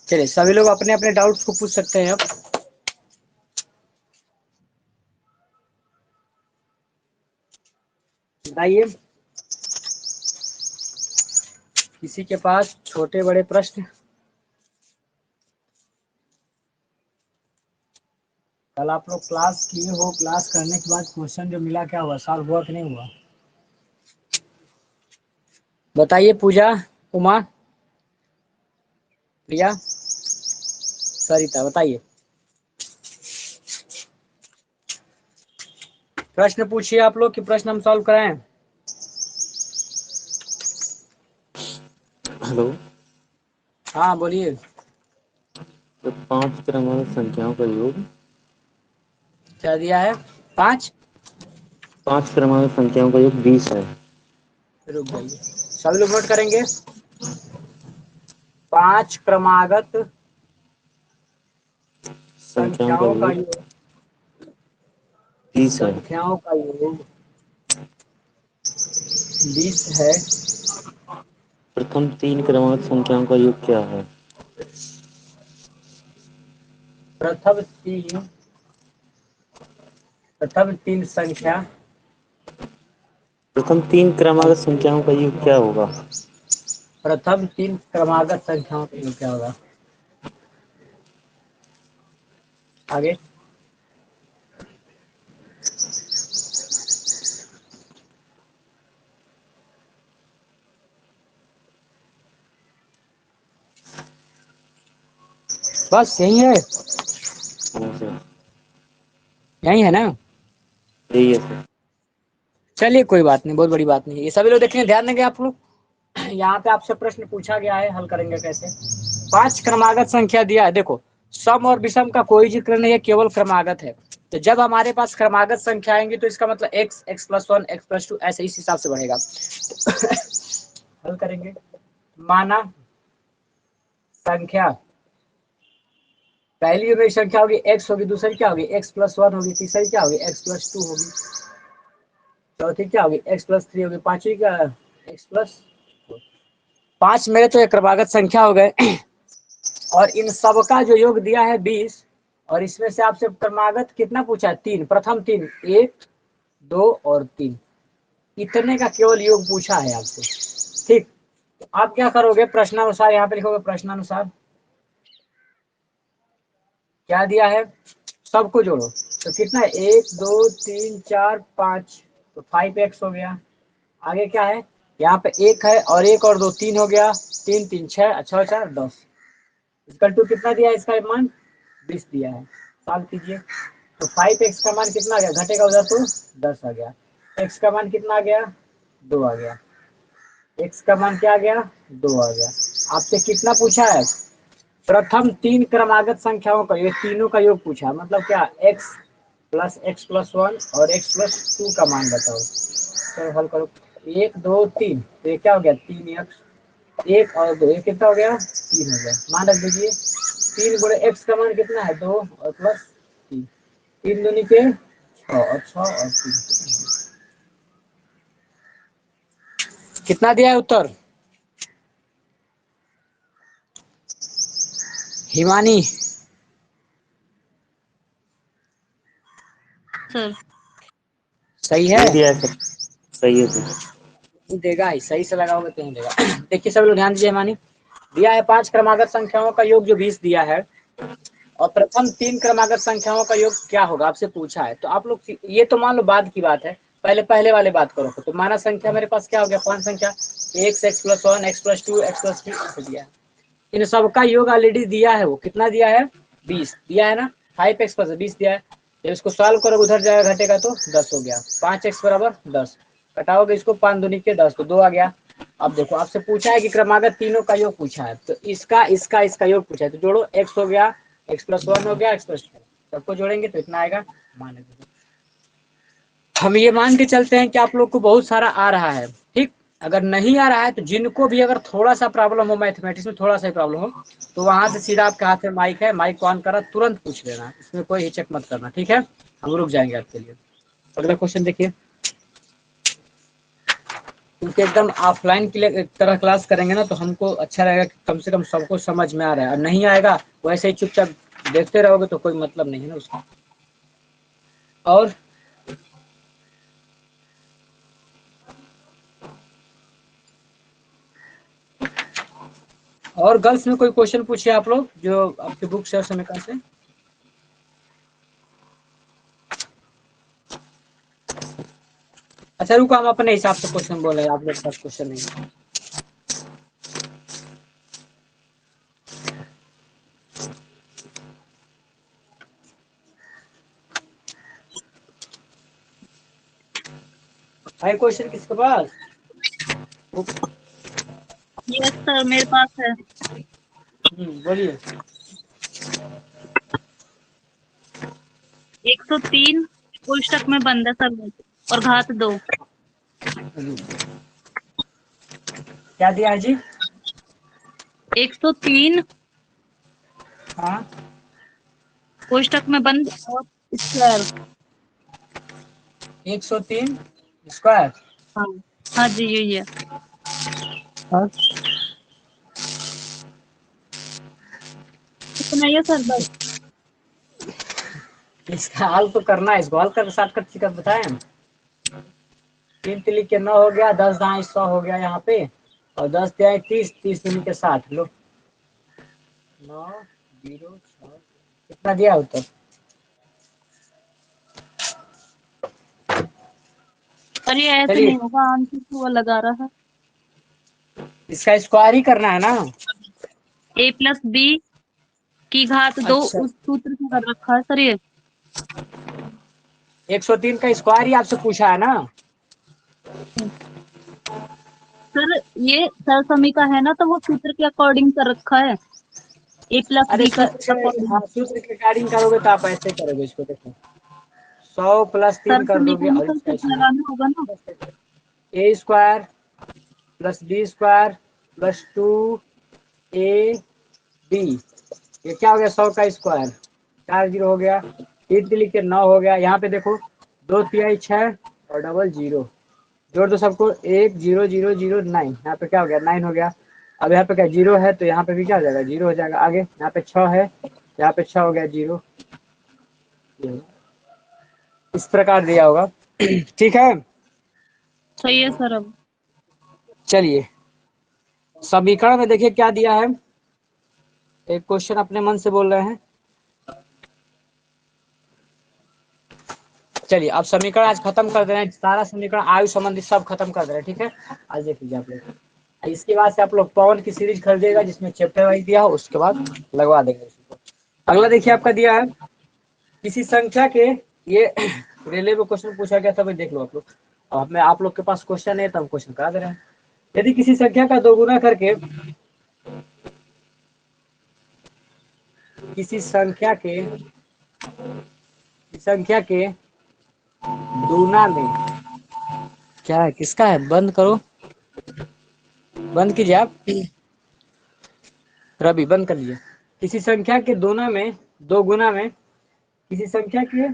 चलिए सभी लोग अपने अपने डाउट्स को पूछ सकते हैं अब। बताइए किसी के पास छोटे बड़े प्रश्न। कल आप लोग क्लास किए हो, क्लास करने के बाद क्वेश्चन जो मिला क्या हुआ, सॉल्व हुआ कि नहीं हुआ? बताइए पूजा, उमा, प्रिया, सरिता, बताइए। प्रश्न पूछिए आप लोग कि प्रश्न हम सॉल्व कराएं। हेलो। हाँ बोलिए। तो 5 क्रमांक संख्याओं का योग। क्या दिया है? 5 क्रमांक संख्याओं का योग 20 है। रुक जाइए, सभी लोग नोट करेंगे। 5 क्रमागत संख्याओं का संख्याओं का योग योग 20 है। संख्याओं का योग 20 है। प्रथम 3 क्रमांक संख्याओं का योग क्या है? प्रथम तीन संख्या। प्रथम 3 क्रमांक संख्याओं का योग क्या होगा? प्रथम 3 क्रमागत संख्याओं का योग क्या होगा? आगे। बस यही है, हाँ सर, यही है ना? यही है सर। चलिए कोई बात नहीं, बहुत बड़ी बात नहीं, ये सभी लोग देखेंगे, ध्यान देंगे आप लोग। यहाँ पे आपसे प्रश्न पूछा गया है, हल करेंगे कैसे। 5 क्रमागत संख्या दिया है, देखो सम और विषम का कोई जिक्र नहीं है, केवल क्रमागत है। तो जब हमारे पास क्रमागत संख्या आएंगी तो इसका मतलब x, x+1, x+2 ऐसे इस हिसाब से बढ़ेगा। हल करेंगे। माना संख्या पहली में संख्या होगी x होगी, दूसरी क्या होगी x+1 होगी, तीसरी क्या होगी x+2 होगी, चौथी क्या होगी x+3 होगी, पांचवी क्या x+4। 5 मेरे तो एक क्रमागत संख्या हो गए। और इन सब का जो योग दिया है 20, और इसमें से आपसे क्रमागत कितना पूछा है? 3, प्रथम 3, 1, 2 और 3, इतने का केवल योग पूछा है आपसे। ठीक, तो आप क्या करोगे, प्रश्नानुसार यहाँ पे लिखोगे, प्रश्नानुसार क्या दिया है, सबको जोड़ो। तो कितना है, 1 2 3 4 5, तो 5x हो गया। आगे क्या है, यहाँ पे 1 है और 1 और 2 3 हो गया, 3 3 6, अच्छा 4 10, इसका 2 कितना दिया है, इसका मान 20 दिया है। सॉल्व कीजिए। तो 5x का मान कितना आ गया, घटेगा उधर तो 10 आ गया। x का मान कितना आ गया, 2 आ गया। x का मान क्या आ गया, 2 आ गया। आपसे कितना पूछा है, प्रथम 3 क्रमागत संख्याओं का, ये तीनों का योग पूछा, मतलब क्या, x प्लस x+1 और x+2 का मान बताओ। तो हल करो, 1 2 3, तो ये क्या हो गया, 3x, 1 और 2, ये कितना हो गया, 3 हो गया। मान रख दीजिए, 3 गुणे x का मान कितना है, 2 और प्लस 3, 3 दूनी के 6 और 6 और 3, कितना दिया है उत्तर? हिमानी सर सही है? नहीं दिया है सर। सही है सर। देगा ही, सही से लगाओगे तो नहीं देगा। देखिए सब लोग ध्यान दीजिए, हिमानी दिया है 5 क्रमागत संख्याओं का योग जो 20 दिया है, और प्रथम 3 क्रमागत संख्याओं का योग क्या होगा आपसे पूछा है। तो आप लोग ये तो मान लो बाद की बात है, पहले पहले वाले बात करो। तो माना संख्या मेरे पास क्या हो गया, 5 संख्या, x, x+1, x+2, x+3 ऐसे दिया है। इन सबका योग ऑलरेडी दिया है, वो कितना दिया है, 20 दिया है ना, 5x प्लस 20 दिया है। जब इसको सॉल्व करोगे उधर जाएगा, घटेगा तो 10 हो गया, 5x बराबर 10, घटाओगे इसको 5 दूनी के 10, तो 2 आ गया। अब देखो आपसे पूछा है कि क्रमागत तीनों का योग पूछा है, तो इसका योग पूछा है, तो जोड़ो, x हो गया, x+1 हो गया, x+2, सबको जोड़ेंगे तो इतना आएगा। मान हम ये मान के चलते हैं कि आप लोग को बहुत सारा आ रहा है, ठीक। अगर नहीं आ रहा है तो जिनको भी अगर थोड़ा सा प्रॉब्लम हो, मैथमेटिक्स में थोड़ा सा प्रॉब्लम हो, तो वहां से सीधा आपके हाथ में माइक है, माइक ऑन करा तुरंत पूछ लेना, इसमें कोई हिचक मत करना, ठीक है। हम रुक जाएंगे आपके लिए। अगला क्वेश्चन देखिए, क्योंकि एकदम ऑफलाइन की तरह क्लास करेंगे ना तो हमको अच्छा रहेगा कि कम से कम सबको समझ में आ रहा है, और नहीं आएगा वैसे ही चुपचाप देखते रहोगे तो कोई मतलब नहीं है ना उसका। और गर्ल्स में कोई क्वेश्चन पूछिए आप लोग जो आपकी बुक से और समीकरण से। अच्छा रुको, हम अपने हिसाब से क्वेश्चन बोल रहे हैं, आप लोग के पास क्वेश्चन नहीं है। भाई क्वेश्चन किसके पास? यस सर, मेरे पास है। बोलिए। 103 कोष्टक में बंद है सर, और घात 2। क्या दिया है जी? 103 हाँ कोष्टक में बंद और स्क्वायर। 103 स्क्वायर। हाँ हाँ जी, यही है। और इतना ही है सर बस। इसका हल तो करना है, इसको हल कर साथ कर चिकन बताए हम। 3 तिली के 9 हो गया, 10 दाएं 100 हो गया यहाँ पे, और 10 दाएं 30, 30 तिली के 60। लो 9 0 6 कितना दिया उत्तर? पर ये ऐसे चलिए नहीं होगा, आंसर तो वो लगा रहा है। इसका स्क्वायर ही करना है ना। a+b की घात 2 अच्छा उस सूत्र से कर रखा है सर ये। 103 का स्क्वायर ही आपसे पूछा है ना। सर ये सर समीका है ना, तो वो सूत्र के अकॉर्डिंग कर रखा है, अरे a+b का सूत्र के, अकॉर्डिंग। हाँ सूत्र के अकॉर्डिंग करोगे तो आप ऐसे करोगे इसको, देखो 100 प्लस 3 सर कर दोगे समीका में और तो इसका सिर्फ लगाना होगा ना। A square plus B square plus 2 A B, ये क्या हो गया? 100 का स्क्वायर, 4 0 हो गया, 3 3 के 9 हो गया। यहाँ पे देखो 2 3 6 और डबल 0, जोड़ दो सबको, 1 0 0 0 9, यहाँ पे क्या हो गया? 9 हो गया। अब यहाँ पे क्या 0 है तो यहाँ पे भी क्या हो जाएगा? 0 हो जाएगा। आगे यहाँ पे 6 है, यहाँ पे 6 हो गया 0। इस प्रकार दिया होगा। ठीक है, सही है सर। अब चलिए समीकरण में देखिए क्या दिया है। एक क्वेश्चन अपने मन से बोल रहे हैं। चलिए अब समीकरण आज खत्म कर दे रहे हैं, सारा समीकरण आयु संबंधी सब खत्म कर दे रहे हैं। ठीक है, आज देख लीजिए आप लोग। इसके बाद से आप लोग पवन की सीरीज खरीदिएगा जिसमें चैप्टर वाइज दिया हो, उसके बाद लगवा देंगे उसको। अगला देखिए आपका दिया है किसी संख्या के, ये रेलवे में क्वेश्चन पूछा गया था, भाई देख लो आप लोग। अब मैं आप लोग के पास क्वेश्चन है तो हम क्वेश्चन करा दे रहे हैं। यदि किसी संख्या का दोगुना करके किसी संख्या के दूना में, क्या है किसका है? बंद करो, बंद कीजिए आप रवि, बंद कर लीजिए। किसी संख्या के दोना में, दो गुना में, किसी संख्या के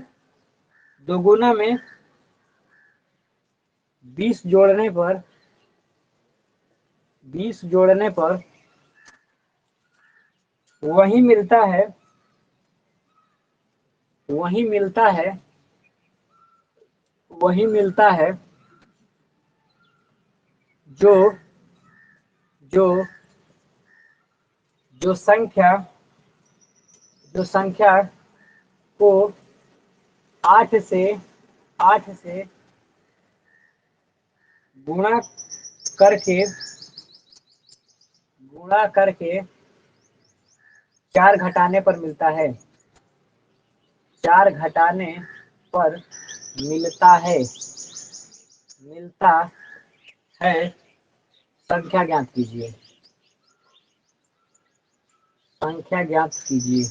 दो गुना में 20 जोड़ने पर 20 जोड़ने पर वही मिलता है, वही मिलता है, वही मिलता है जो जो जो संख्या को 8 से गुणा करके 4 घटाने पर मिलता है, 4 घटाने पर मिलता है संख्या ज्ञात कीजिए, संख्या ज्ञात कीजिए।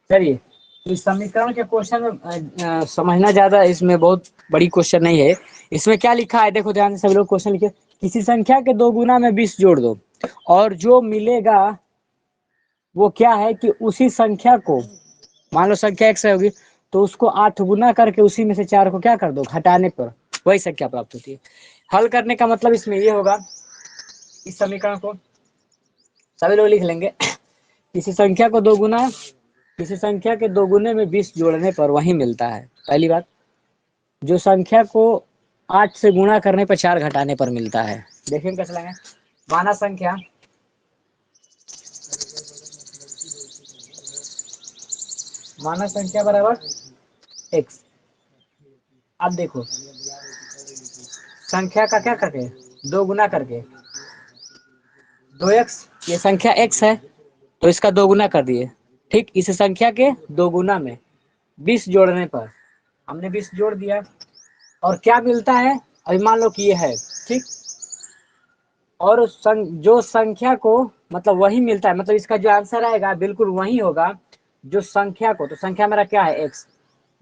चलिए इस समीकरण के क्वेश्चन में समझना ज्यादा, इसमें बहुत बड़ी क्वेश्चन नहीं है। इसमें क्या लिखा है देखो ध्यान से सब लोग, क्वेश्चन लिखे किसी संख्या के दो गुना में 20 जोड़ दो और जो मिलेगा वो क्या है कि उसी संख्या को, मान लो संख्या 1 से होगी तो उसको 8 गुना करके उसी में से 4 को क्या कर दो? घटाने पर। वही संख्या प्राप्त होती है। हल करने का मतलब इसमें ये होगा, इस समीकरण को सभी लोग लिख लेंगे। किसी संख्या को दोगुना, किसी संख्या के दोगुने में 20 जोड़ने पर वही मिलता है। पहली बात, जो संख्या को 8 से गुणा करने पर 4 घटाने पर मिलता है। देखेंगे कैसे लगाएं। माना संख्या बराबर x। अब देखो संख्या का क्या करके दो गुना करके 2x, ये संख्या x है तो इसका दो गुना कर दिए। ठीक, इस संख्या के दो गुना में 20 जोड़ने पर हमने 20 जोड़ दिया और क्या मिलता है, अभी मान लो कि ये है। ठीक, और जो संख्या को मतलब वही मिलता है, मतलब इसका जो आंसर आएगा बिल्कुल वही होगा जो संख्या को, तो संख्या मेरा क्या है x,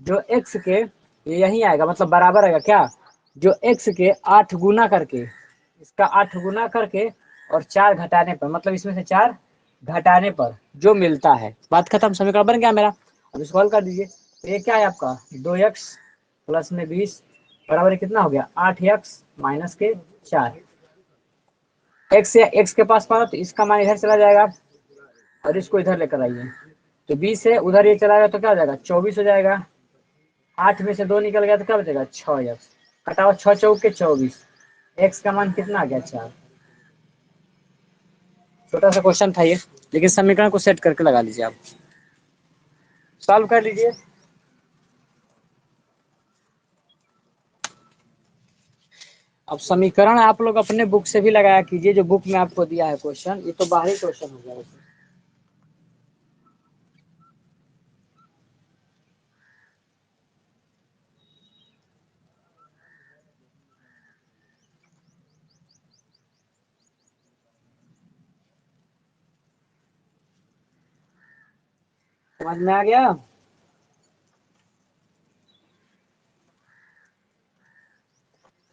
जो x के यही आएगा, मतलब बराबर आएगा क्या, जो x के 8 गुना करके, इसका 8 गुना करके और 4 घटाने पर, मतलब इसमें से 4 घटाने पर जो मिलता है। बात खत्म, समीकरण बन गया मेरा। अब इसको हल कर दीजिए। तो ये क्या है आपका 2x प्लस में 20 बराबर कितना हो गया 8x माइनस के 4। x या x के पास पाना तो इसका मान इधर चला जाएगा और इसको इधर लेकर आइए, तो 20 है उधर ये चला गया तो क्या हो जाएगा 24 हो जाएगा। 8 में से 2 निकल गया तो क्या बचेगा 6x, कटाओ 6 चौक के 24, x का मान कितना आ गया 4। छोटा सा क्वेश्चन था ये, लेकिन समीकरण को सेट करके लगा लीजिए, आप सॉल्व कर लीजिए। अब समीकरण आप लोग अपने बुक से भी लगाया कीजिए, जो बुक में आपको दिया है क्वेश्चन, ये तो बाहरी क्वेश्चन हो गया वैसे। समझ में आ गया।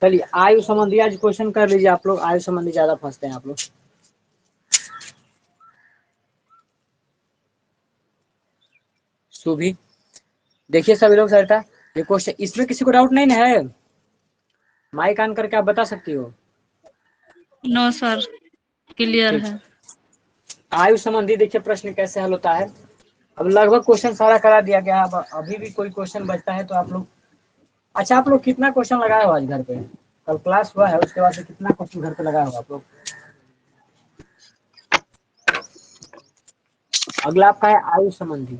चलिए आयु संबंधी आज क्वेश्चन कर लीजिए आप लोग, आयु संबंधी ज्यादा फंसते हैं आप लोग। सुभी देखिए सभी लोग सरता ये क्वेश्चन, इसमें किसी को डाउट नहीं ना है, माइक ऑन करके आप बता सकती हो। नो सर, क्लियर है। आयु संबंधी देखिए प्रश्न कैसे हल होता है। अब लगभग क्वेश्चन सारा करा दिया गया, अब अभी भी कोई क्वेश्चन बचता है तो आप लोग, अच्छा आप लोग कितना क्वेश्चन लगाए हो आज घर पे, कल क्लास हुआ है उसके बाद से कितना क्वेश्चन घर पे लगाए हो आप लोग। अगला आपका है आयु संबंधी,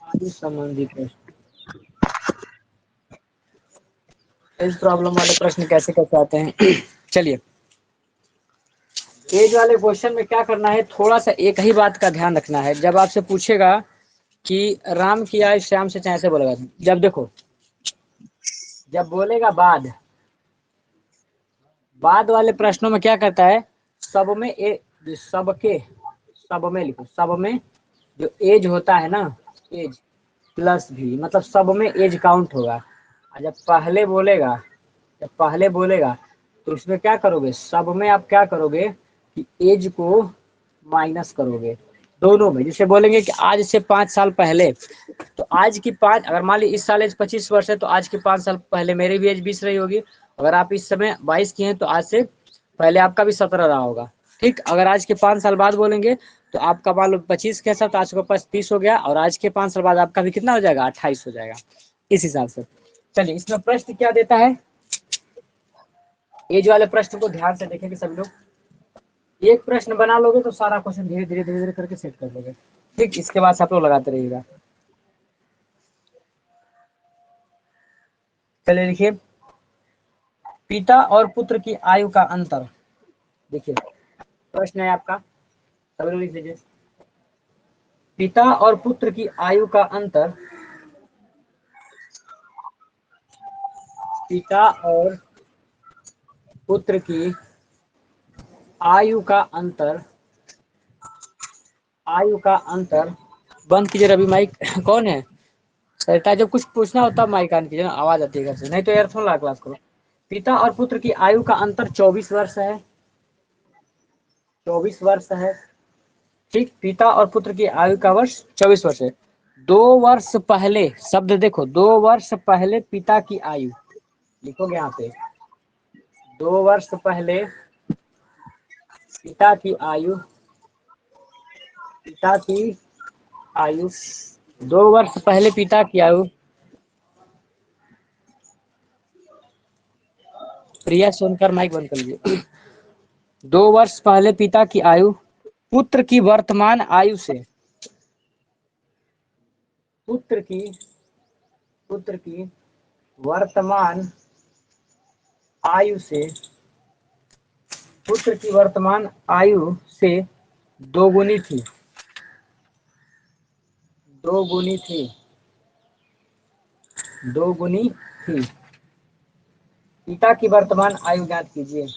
आयु संबंधी प्रश्न, इस प्रॉब्लम वाले प्रश्न कैसे कैसे आते हैं। चलिए एज वाले क्वेश्चन में क्या करना है, थोड़ा सा एक ही बात का ध्यान रखना है। जब आपसे पूछेगा कि राम की आयु श्याम से चाहे से बोलेगा, जब देखो जब बोलेगा बाद वाले प्रश्नों में क्या करता है, सब में सबके, सब में लिखो, सब में जो एज होता है ना, एज प्लस भी, मतलब सब में एज काउंट होगा। और जब पहले बोलेगा तो इसमें क्या करोगे, सब में आप क्या करोगे कि एज को माइनस करोगे दोनों में। जैसे बोलेंगे कि आज से 5 साल पहले, तो आज की 5, अगर मान ली इस साल एज 25 वर्ष है तो आज के 5 साल पहले मेरी भी एज 20 रही होगी। अगर आप इस समय 22 की हैं तो आज से पहले आपका भी 17 रहा होगा। ठीक, अगर आज के 5 साल बाद बोलेंगे तो आपका मान लो 25 के साथ आज के पास 30 हो गया, और आज के 5 साल बाद आपका भी कितना हो जाएगा 28 हो जाएगा, इस हिसाब से। चलिए इसमें प्रश्न क्या देता है, एज वाले प्रश्न को ध्यान से देखेंगे सभी लोग। एक प्रश्न बना लोगे तो सारा क्वेश्चन धीरे धीरे धीरे धीरे करके सेट कर लोगे। ठीक, इसके बाद आप लोग लगाते रहिएगा। चलिए लिखिए, पिता और पुत्र की आयु का अंतर। देखिए प्रश्न है आपका, सभी लोग लिख लीजिए। पिता और पुत्र की आयु का अंतर, पिता और पुत्र की आयु का अंतर, आयु का अंतर, बंद कीजिए रवि माइक। कौन है सरिता, जब कुछ पूछना होता माइक ऑन कीजिए ना, आवाज आती है घर से, नहीं तो ईयरफोन लगा क्लास करो। पिता और पुत्र की आयु का अंतर 24 वर्ष है, 24 वर्ष है। ठीक, पिता और पुत्र की आयु का वर्ष 24 वर्ष है। 2 वर्ष पहले, शब्द देखो, 2 वर्ष पहले पिता की आयु, लिखोगे यहाँ पे 2 वर्ष पहले पिता की आयु, पिता की आयु, 2 वर्ष पहले पिता की आयु, प्रिया सोनकर माइक बंद कर लीजिए। 2 वर्ष पहले पिता की आयु पुत्र की वर्तमान आयु से, पुत्र की वर्तमान आयु से, पुत्र की वर्तमान आयु से दोगुनी थी, दोगुनी थी, दोगुनी थी। पिता की वर्तमान आयु ज्ञात कीजिए,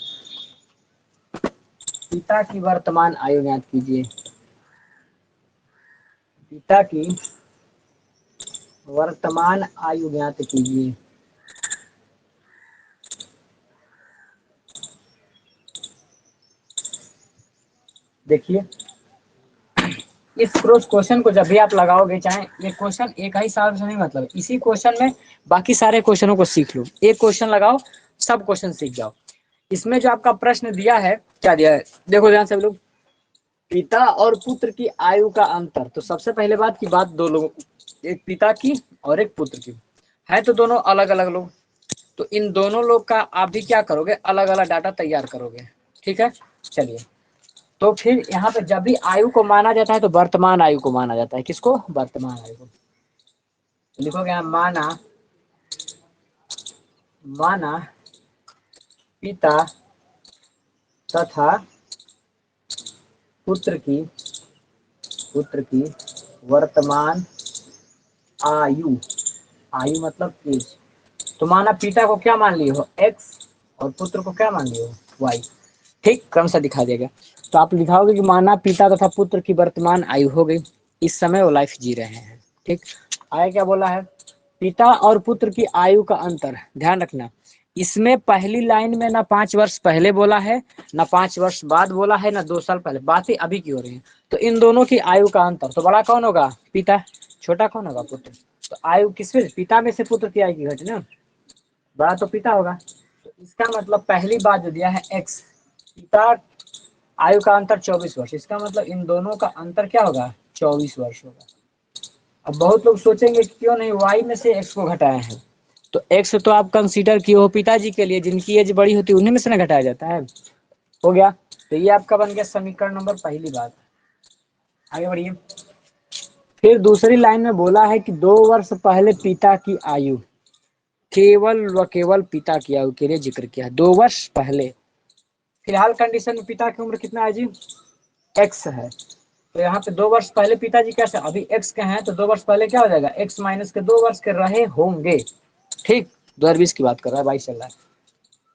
पिता की वर्तमान आयु ज्ञात कीजिए, पिता की वर्तमान आयु ज्ञात कीजिए। देखिए इस क्वेश्चन को जब भी आप लगाओगे, चाहे ये क्वेश्चन एक ही साल से नहीं, मतलब इसी क्वेश्चन में बाकी सारे क्वेश्चनों को सीख लो, एक क्वेश्चन लगाओ सब क्वेश्चन सीख जाओ। इसमें जो आपका प्रश्न दिया है, क्या दिया है देखो ध्यान से लोग, पिता और पुत्र की आयु का अंतर। तो सबसे पहले बात की बात, दो लोगों, एक पिता की और एक पुत्र की है, तो दोनों अलग अलग लोग, तो इन दोनों लोग का आप भी क्या करोगे, अलग अलग डाटा तैयार करोगे, ठीक है। चलिए, तो फिर यहाँ पे जब भी आयु को माना जाता है तो वर्तमान आयु को माना जाता है, किसको, वर्तमान आयु को। लिखोगे यहाँ माना पिता तथा पुत्र की वर्तमान आयु, आयु मतलब एज, तो माना पिता को क्या मान लिए हो, x, और पुत्र को क्या मान लिए हो, y, ठीक, क्रम से दिखा देगा। तो आप लिखाओगे कि माना पिता तथा पुत्र की वर्तमान आयु हो गई, इस समय वो लाइफ जी रहे हैं, ठीक। आगे क्या बोला है, पिता और पुत्र की आयु का अंतर, ध्यान रखना, इसमें पहली लाइन में ना 5 वर्ष पहले बोला है, ना 5 वर्ष बाद बोला है, ना 2 साल पहले, बातें अभी की हो रही है। तो इन दोनों की आयु का अंतर, तो बड़ा कौन होगा, पिता, छोटा कौन होगा, पुत्र। तो आयु किसमें, पिता में से पुत्र की आयु की घटी ना, बड़ा तो पिता होगा। तो इसका मतलब पहली बात जो दिया है x, पिता आयु का अंतर 24 वर्ष, इसका मतलब इन दोनों का अंतर क्या होगा, 24 वर्ष होगा। अब बहुत लोग सोचेंगे कि क्यों नहीं y में से x को घटाया है, तो x तो आप कंसीडर किए हो पिताजी के लिए, जिनकी एज बड़ी होती है उन्हीं में से ना घटाया जाता है, हो गया। तो ये आपका बन गया समीकरण नंबर पहली बात। आगे बढ़िए, फिर दूसरी लाइन में बोला है कि 2 वर्ष पहले पिता की आयु, केवल व केवल पिता की आयु के लिए जिक्र किया है, 2 वर्ष पहले। फिलहाल कंडीशन में पिता की उम्र कितना है जी, x है, तो यहाँ पे 2 वर्ष पहले पिताजी कैसे, अभी x के हैं, तो 2 वर्ष पहले क्या हो जाएगा, x माइनस के 2 वर्ष के रहे होंगे, ठीक। 2020 की बात कर रहा है, 22 चल रहा है।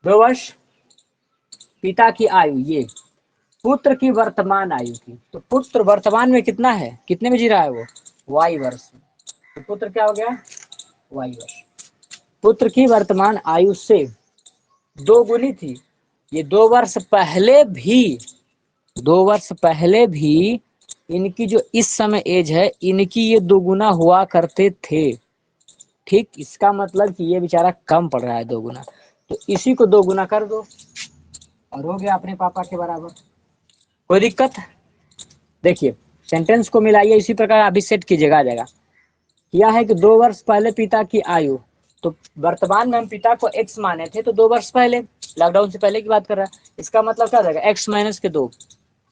2 वर्ष पिता की आयु, ये पुत्र की वर्तमान आयु की, तो पुत्र वर्तमान में कितना है, कितने में जी रहा है वो, y वर्ष, तो पुत्र क्या हो गया, y वर्ष। पुत्र की वर्तमान आयु से दोगुनी थी, ये 2 वर्ष पहले भी, 2 वर्ष पहले भी इनकी जो इस समय एज है, इनकी ये दोगुना हुआ करते थे, ठीक। इसका मतलब कि ये बेचारा कम पड़ रहा है दोगुना, तो इसी को दोगुना कर दो और हो गया अपने पापा के बराबर। कोई दिक्कत, देखिए सेंटेंस को मिलाइए, इसी प्रकार अभी सेट कीजिएगा, आ जाएगा। किया है कि 2 वर्ष पहले पिता की आयु, तो वर्तमान में हम पिता को x माने थे, तो 2 वर्ष पहले, लॉकडाउन से पहले की बात कर रहा है, इसका मतलब क्या हो जाएगा, x माइनस के 2,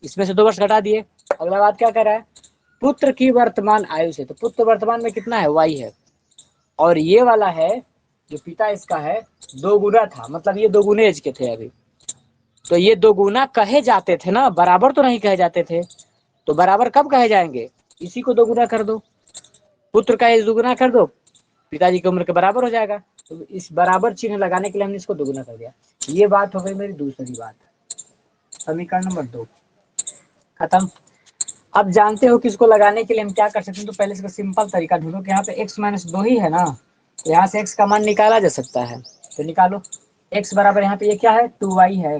इसमें से 2 वर्ष घटा दिए। अगला बात क्या कर रहा है, पुत्र की वर्तमान आयु से, तो पुत्र वर्तमान में कितना है, y है, और ये वाला है जो पिता इसका है, 2 गुना था, मतलब ये 2 गुने एज के थे अभी, तो ये 2 गुना कहे जाते थे ना, बराबर तो नहीं कहे जाते थे, तो बराबर कब कहे जाएंगे, इसी को 2 गुना कर दो, पुत्र का एज 2 गुना कर दो, पिताजी की उम्र के बराबर हो जाएगा, तो इस बराबर चिन्ह लगाने के लिए हमने इसको 2 गुना कर दिया। ये बात हो गई मेरी दूसरी बात, समीकरण नंबर 2 खत्म। अब जानते हो कि इसको लगाने के लिए हम क्या कर सकते हैं, तो पहले इसका सिंपल तरीका ढूंढो कि यहाँ पे x माइनस 2 ही है ना, तो यहाँ से x का मान निकाला जा सकता है, तो निकालो। x बराबर यहाँ पे ये क्या है, 2y है,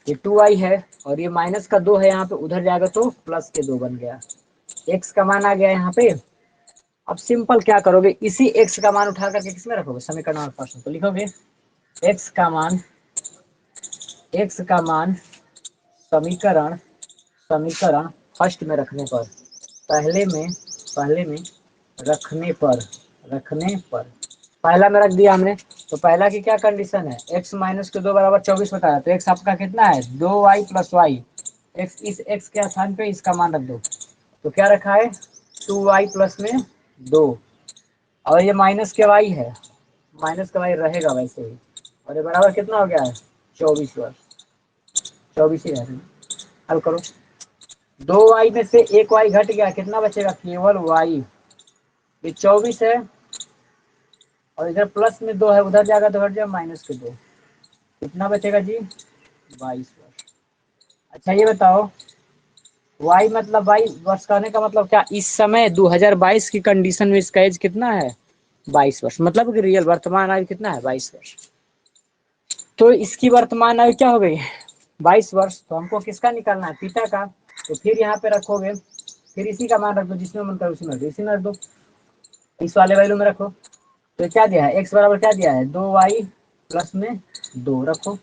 ये 2y है, और ये माइनस का 2 है यहाँ पे, उधर जाएगा तो प्लस के 2 बन गया, x का मान आ गया यहाँ पे अब सिंपल क्या करोगे, इसी x का मान उठा करके किसमें रखोगे, समीकरण नंबर फर्स्ट में। तो लिखोगे x का मान समीकरण समीकरण फर्स्ट में रखने पर, पहले में रखने पर पहला में रख दिया हमने। तो पहला की क्या कंडीशन है, x माइनस के 2 बराबर 24 बताया। तो x आपका कितना है, 2y प्लस वाई। x इस x के स्थान पे इसका मान रख दो। तो क्या रखा है, 2y प्लस में 2, और ये माइनस के y है, माइनस का y रहेगा वैसे ही। और ये बराबर कितना हो गया है, 24 वर्ष, 24 ही रहेगा। हल करो, 2y में से एक y घट गया, कितना बचेगा, केवल y। ये 24 है और इधर प्लस में 2 है, उधर जाएगा तो हट जाए माइनस के 2, कितना बचेगा जी, 22 वर्ष। अच्छा ये बताओ, y मतलब 22 वर्ष कहने का मतलब क्या, इस समय 2022 की कंडीशन में इसका एज कितना है, 22 वर्ष। मतलब कि रियल वर्तमान आयु कितना है, 22 वर्ष। तो इसकी वर्तमान आयु क्या हो गई, 22 वर्ष। तो हमको किसका निकालना है, पिता का। तो फिर यहाँ पे रखोगे, फिर इसी का मान रख दो, जिसमें मन करे उसी में रख दो, इसी में रख दो, इस वाले वैल्यू में रखो। तो क्या दिया है, x बराबर क्या दिया है, 2y प्लस में 2 रखो।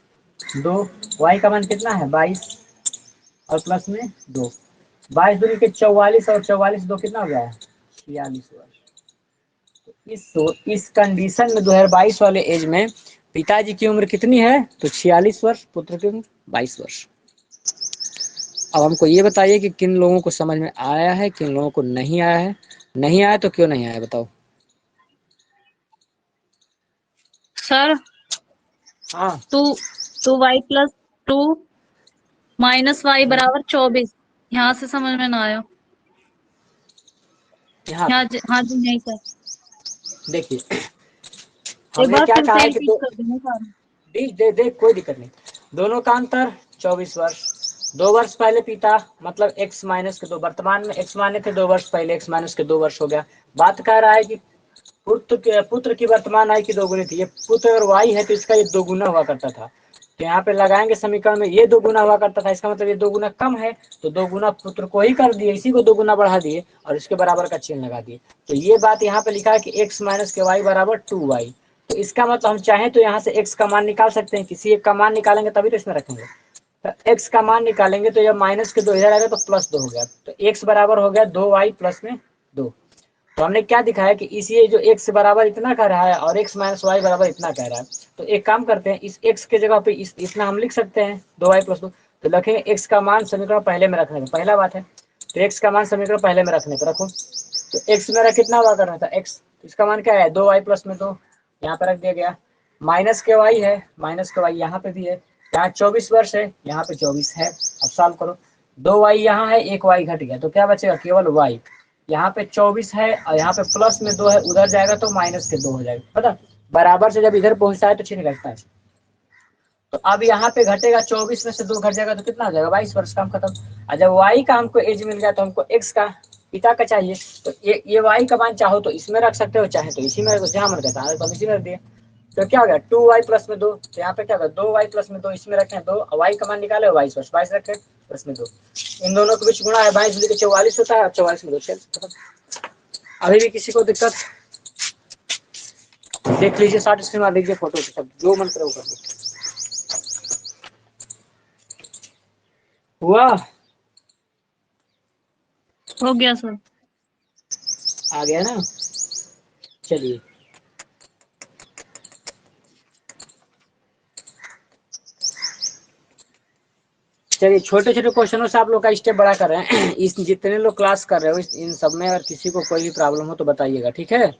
2y का मान कितना है, 22 और प्लस में 2, 22 दूनी के 44 और 44 2 कितना हो गया है, 46 वर्ष। इस कंडीशन में 2022 वाले एज में पिताजी की उम्र कितनी है, तो 46 वर्ष, पुत्र की उम्र 22 वर्ष। अब हमको ये बताइए कि किन लोगों को समझ में आया है, किन लोगों को नहीं आया है। नहीं आया तो क्यों नहीं आया बताओ। सर हाँ 2y प्लस 2 माइनस वाई बराबर 24, यहाँ से समझ में ना आया। यहाँ हाँ जी नहीं सर, देखिए, एक हमने बार क्या फिर कहा से है कि रिपीट कर देना सर। दे कोई दिक्कत नहीं, दोनों का अंतर 24 वर्ष। 2 वर्ष पहले पिता मतलब x माइनस के 2, वर्तमान में x माने थे 2 वर्ष पहले, x माइनस के 2 वर्ष हो गया। बात कह रहा है कि पुत्र की वर्तमान आयु की 2 गुनी थी। ये पुत्र और y है तो इसका ये 2 गुना हुआ करता था। तो यहाँ पे लगाएंगे समीकरण में, ये 2 गुना हुआ करता था, इसका मतलब ये 2 गुना कम है, तो 2 गुना पुत्र को ही कर दिए, इसी को 2 गुना बढ़ा दिए और इसके बराबर का चिन्ह लगा दिए। तो ये बात यहाँ पे लिखा है कि x माइनस के y बराबर 2y। तो इसका मतलब हम चाहें तो यहाँ से x का मान निकाल सकते हैं, किसी एक का मान निकालेंगे तभी तो इसमें रखेंगे। तो x का मान निकालेंगे तो यह माइनस के 2 इधर आएगा तो प्लस 2 हो गया। तो x बराबर हो गया 2y प्लस में 2। तो हमने क्या दिखाया कि इसी जो x बराबर इतना कह रहा है और x माइनस वाई बराबर इतना कह रहा है, तो एक काम करते हैं, इस x के जगह पे इतना हम लिख सकते हैं 2y प्लस 2। तो लिखेंगे x का मान समीकरण पहले में रखने का, पहला बात है। तो x का मान समीकरण पहले में रखने पर रखो। तो x मेरा कितना हुआ कर रहा था, x, इसका मान क्या है, 2y प्लस में 2, यहाँ पर रख दिया गया। माइनस के y है, माइनस के y यहाँ पे भी है, यहाँ 24 वर्ष है, यहाँ पे 24 है। अब सॉल्व करो, 2y यहाँ है, एक y घट गया, तो क्या बचेगा, केवल y। यहाँ पे 24 है और यहाँ पे प्लस में 2 है, उधर जाएगा तो माइनस के 2 हो जाएगा। पता, बराबर से जब इधर पहुंचता है तो चिन्ह घटता है। तो अब यहाँ पे घटेगा, 24 में से 2 घट जाएगा तो कितना हो जाएगा, 22 वर्ष, काम खत्म। और जब y का हमको एज मिल गया तो हमको x का, पिता का चाहिए। तो ये y का मान चाहो तो इसमें रख सकते हो, चाहे तो इसी में, जहाँ मन कहता है तो हम इसी में रख दिए। तो क्या हो गया, 2y प्लस में 2, तो यहाँ पे क्या होगा, 2y प्लस में 2, इसमें रखे 2, y का मान निकाले 22 वर्ष, 22 रखे प्लस में 2, इन दोनों के बीच गुणा है, 22 के 44 होता है, 44 में 2 अभी भी किसी को दिक्कत, देख लीजिए, 60 स्क्रीन मार लीजिए, फोटो सब जो मन करे वो कर लो। हुआ, हो गया सर। आ गया ना, चलिए। चलिए, छोटे छोटे क्वेश्चनों से आप लोग का स्टेप बड़ा कर रहे हैं। इस जितने लोग क्लास कर रहे हो इन सब में अगर किसी को कोई भी प्रॉब्लम हो तो बताइएगा, ठीक है।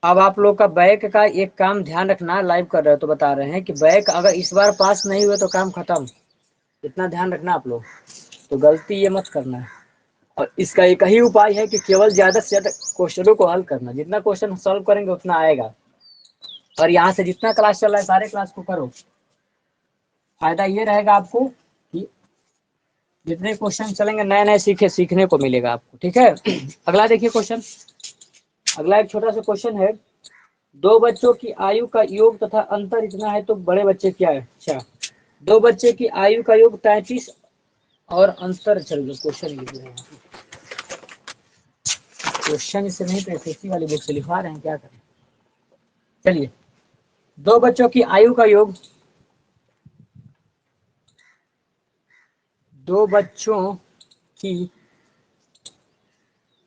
अब आप लोग का बैक का एक काम ध्यान रखना, लाइव कर रहे हो तो बता रहे हैं कि बैक अगर इस बार पास नहीं हुए तो काम खत्म, इतना ध्यान रखना आप लोग। तो गलती ये मत करना है। और इसका एक ही उपाय है कि केवल ज्यादा से ज्यादा क्वेश्चनों को हल करना, जितना क्वेश्चन सॉल्व करेंगे उतना आएगा। और यहाँ से जितना क्लास चल रहा है सारे क्लास को करो, फायदा ये रहेगा आपको कि जितने क्वेश्चन चलेंगे नए नए सीखने को मिलेगा आपको, ठीक है। अगला देखिए क्वेश्चन, अगला एक छोटा सा क्वेश्चन है, 2 बच्चों की आयु का योग तथा अंतर इतना है तो बड़े बच्चे क्या है। अच्छा, 2 बच्चे की आयु का योग 33 और अंतर, चलिए क्वेश्चन लिख रहे हैं, क्वेश्चन इससे नहीं तो एसएससी वाली बुक से लिखवा रहे हैं, क्या करें। चलिए, दो बच्चों की आयु का योग, दो बच्चों की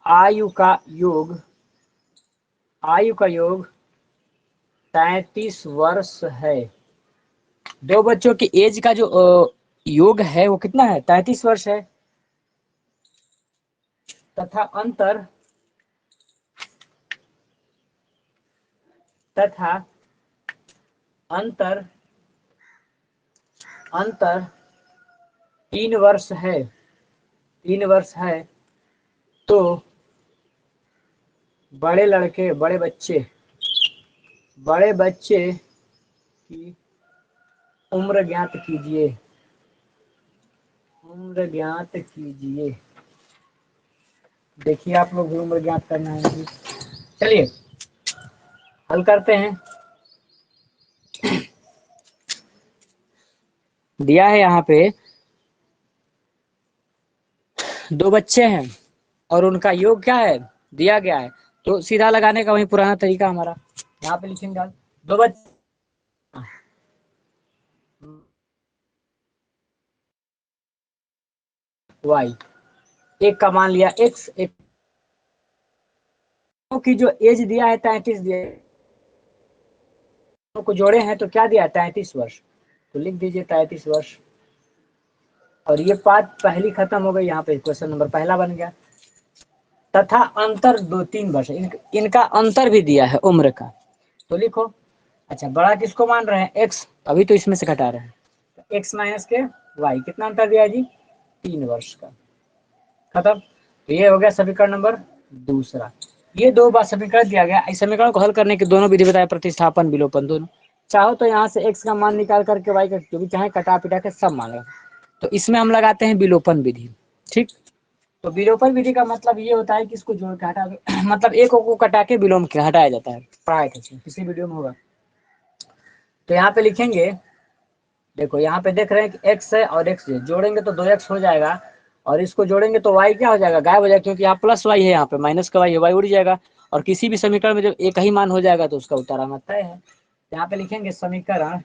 आयु का योग, आयु का योग 33 वर्ष है। दो बच्चों की एज का जो योग है वो कितना है, 33 वर्ष है। तथा अंतर, तथा अंतर, अंतर 3 वर्ष है, 3 वर्ष है। तो बड़े लड़के, बड़े बच्चे, बड़े बच्चे की उम्र ज्ञात कीजिए, उम्र ज्ञात कीजिए। देखिए आप लोग भी उम्र ज्ञात करना है। चलिए हल करते हैं। दिया है यहाँ पे दो बच्चे हैं और उनका योग क्या है दिया गया है, तो सीधा लगाने का वही पुराना तरीका हमारा। यहाँ पे लिखेंगे दो बच्चे, वाई, एक का मान लिया एक्स, एक की जो एज दिया है 33 दिया है, को जोड़े हैं तो क्या दिया है 33 वर्ष, तो लिख दीजिए 33 वर्ष। और ये बात पहली खत्म हो गई, यहाँ पे क्वेश्चन नंबर पहला बन गया। तथा अंतर 2-3 वर्ष, इनका अंतर भी दिया है उम्र का, तो लिखो। अच्छा, बड़ा किसको मान रहे हैं, एक्स, अभी तो इसमें से घटा रहे हैं, तो एक्स माइनस के वाई, कितना अंतर दिया है जी, 3 वर्ष का। खत्म। तो ये हो गया समीकरण नंबर दूसरा। ये दो बार समीकरण दिया गया, इस समीकरण को हल करने की दोनों विधि बताए, प्रतिस्थापन, विलोपन दोनों। चाहो तो यहाँ से एक्स का मान निकाल करके वाई का, जो भी चाहे कटा पिटा के सब मान लो। तो इसमें हम लगाते हैं विलोपन विधि। ठीक, तो विलोपन विधि का मतलब ये होता है कि इसको जोड़ के हटा मतलब एक को कटा के विलोम के हटाया जाता है, पढ़ाया था किसी वीडियो में होगा। तो यहाँ पे लिखेंगे, देखो यहाँ पे देख रहे हैं कि x है और x है, जोड़ेंगे तो 2x हो जाएगा, और इसको जोड़ेंगे तो y क्या हो जाएगा, गायब हो जाएगा, क्योंकि यहाँ प्लस y है, यहाँ पे माइनस का y है, y उड़ जाएगा। और किसी भी समीकरण में जब एक ही मान हो जाएगा तो उसका उत्तर आना तय है। यहाँ पे लिखेंगे समीकरण,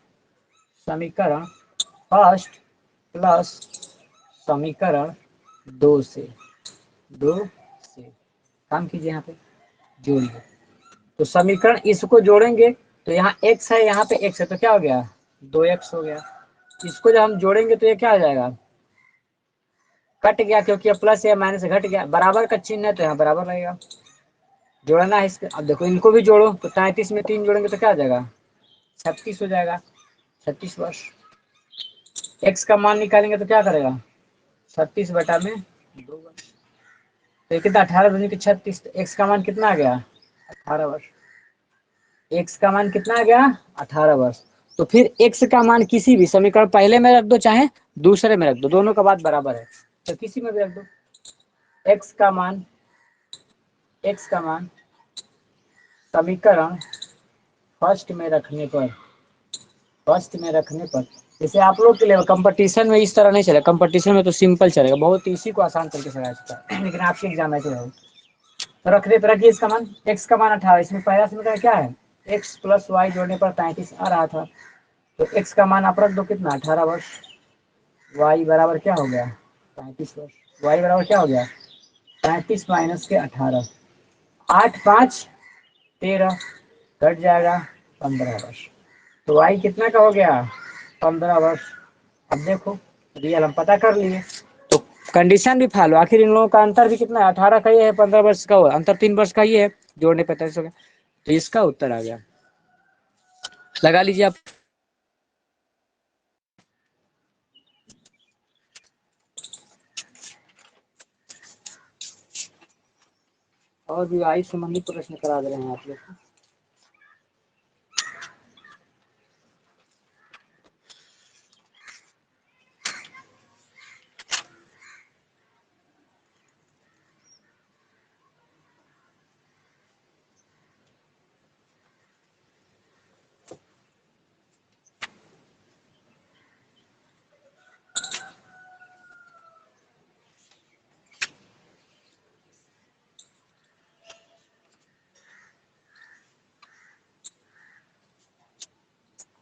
समीकरण फर्स्ट प्लस समीकरण 2 से, 2 से काम कीजिए, यहाँ पे जोड़िए। तो समीकरण इसको जोड़ेंगे तो यहाँ x है, यहाँ पे x है, तो क्या हो गया 2x हो गया। इसको जब हम जोड़ेंगे तो ये क्या हो जाएगा, कट गया, क्योंकि प्लस या माइनस घट गया, बराबर का चिन्ह है तो यहाँ बराबर रहेगा। जोड़ना है इसके, अब देखो इनको भी जोड़ो, तो 33 में 3 जोड़ेंगे तो क्या हो जाएगा 36 हो जाएगा, 36 वर्ष। x का मान निकालेंगे तो क्या करेगा 36 बटा में 2 वर्ष, तो कितना 18 बनी कि 36, तो x का मान कितना आ गया 18 वर्ष। x का मान कितना आ गया 18 वर्ष। तो फिर x का मान किसी भी समीकरण पहले में रख दो चाहे दूसरे में रख दो, दोनों का बात बराबर है, तो किसी में भी रख दो। x का मान, x का मान समीकरण फर्स्ट में रखने पर, फर्स्ट में रखने पर, जैसे आप लोग के लिए कंपटीशन में इस तरह नहीं चलेगा, कंपटीशन में तो सिंपल चलेगा, बहुत इसी को आसान तरीके से सकता है, लेकिन आपके एग्जाम में तो रखने पर रखिए। इसका मान, x का मान 18, इसमें पहला समीकरण क्या है x प्लस वाई जोड़ने पर 33 आ रहा था, तो x का मान आप रख दो कितना 18 वर्ष, y बराबर क्या हो गया 35 वर्ष, y बराबर क्या हो गया 35 माइनस के 18, 8 5 13, कट जाएगा 15 वर्ष। तो y कितना का हो गया 15 वर्ष। अब देखो रियल हम पता कर लिए, तो कंडीशन भी फॉलो, आखिर इन लोगों का अंतर भी कितना है 18 का ये है, 15 वर्ष का हुआ अंतर, 3 वर्ष का ये है, जोड़ने पे 33 हो गया, तो इसका उत्तर आ गया। लगा लीजिए आप। और भी आयु संबंधी प्रश्न करा दे रहे हैं आप लोग को।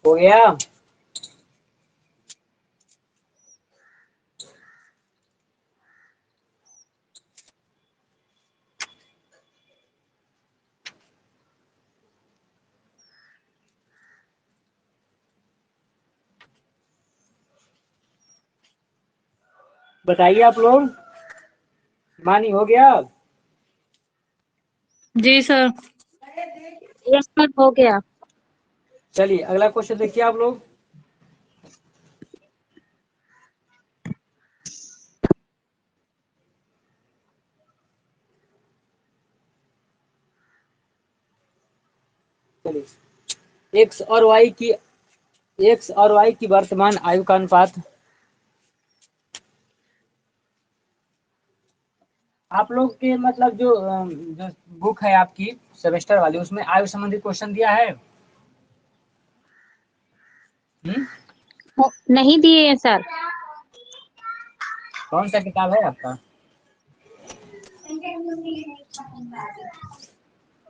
हो गया। बताइए आप लोग, मानी हो गया? जी सर, यस सर हो गया। चलिए अगला क्वेश्चन देखिए आप लोग। चलिए, एक्स और वाई की वर्तमान आयु का अनुपात। आप लोग के मतलब जो बुक है आपकी सेमेस्टर वाली, उसमें आयु संबंधी क्वेश्चन दिया है? नहीं दिए हैं सर। कौन सा किताब है आपका?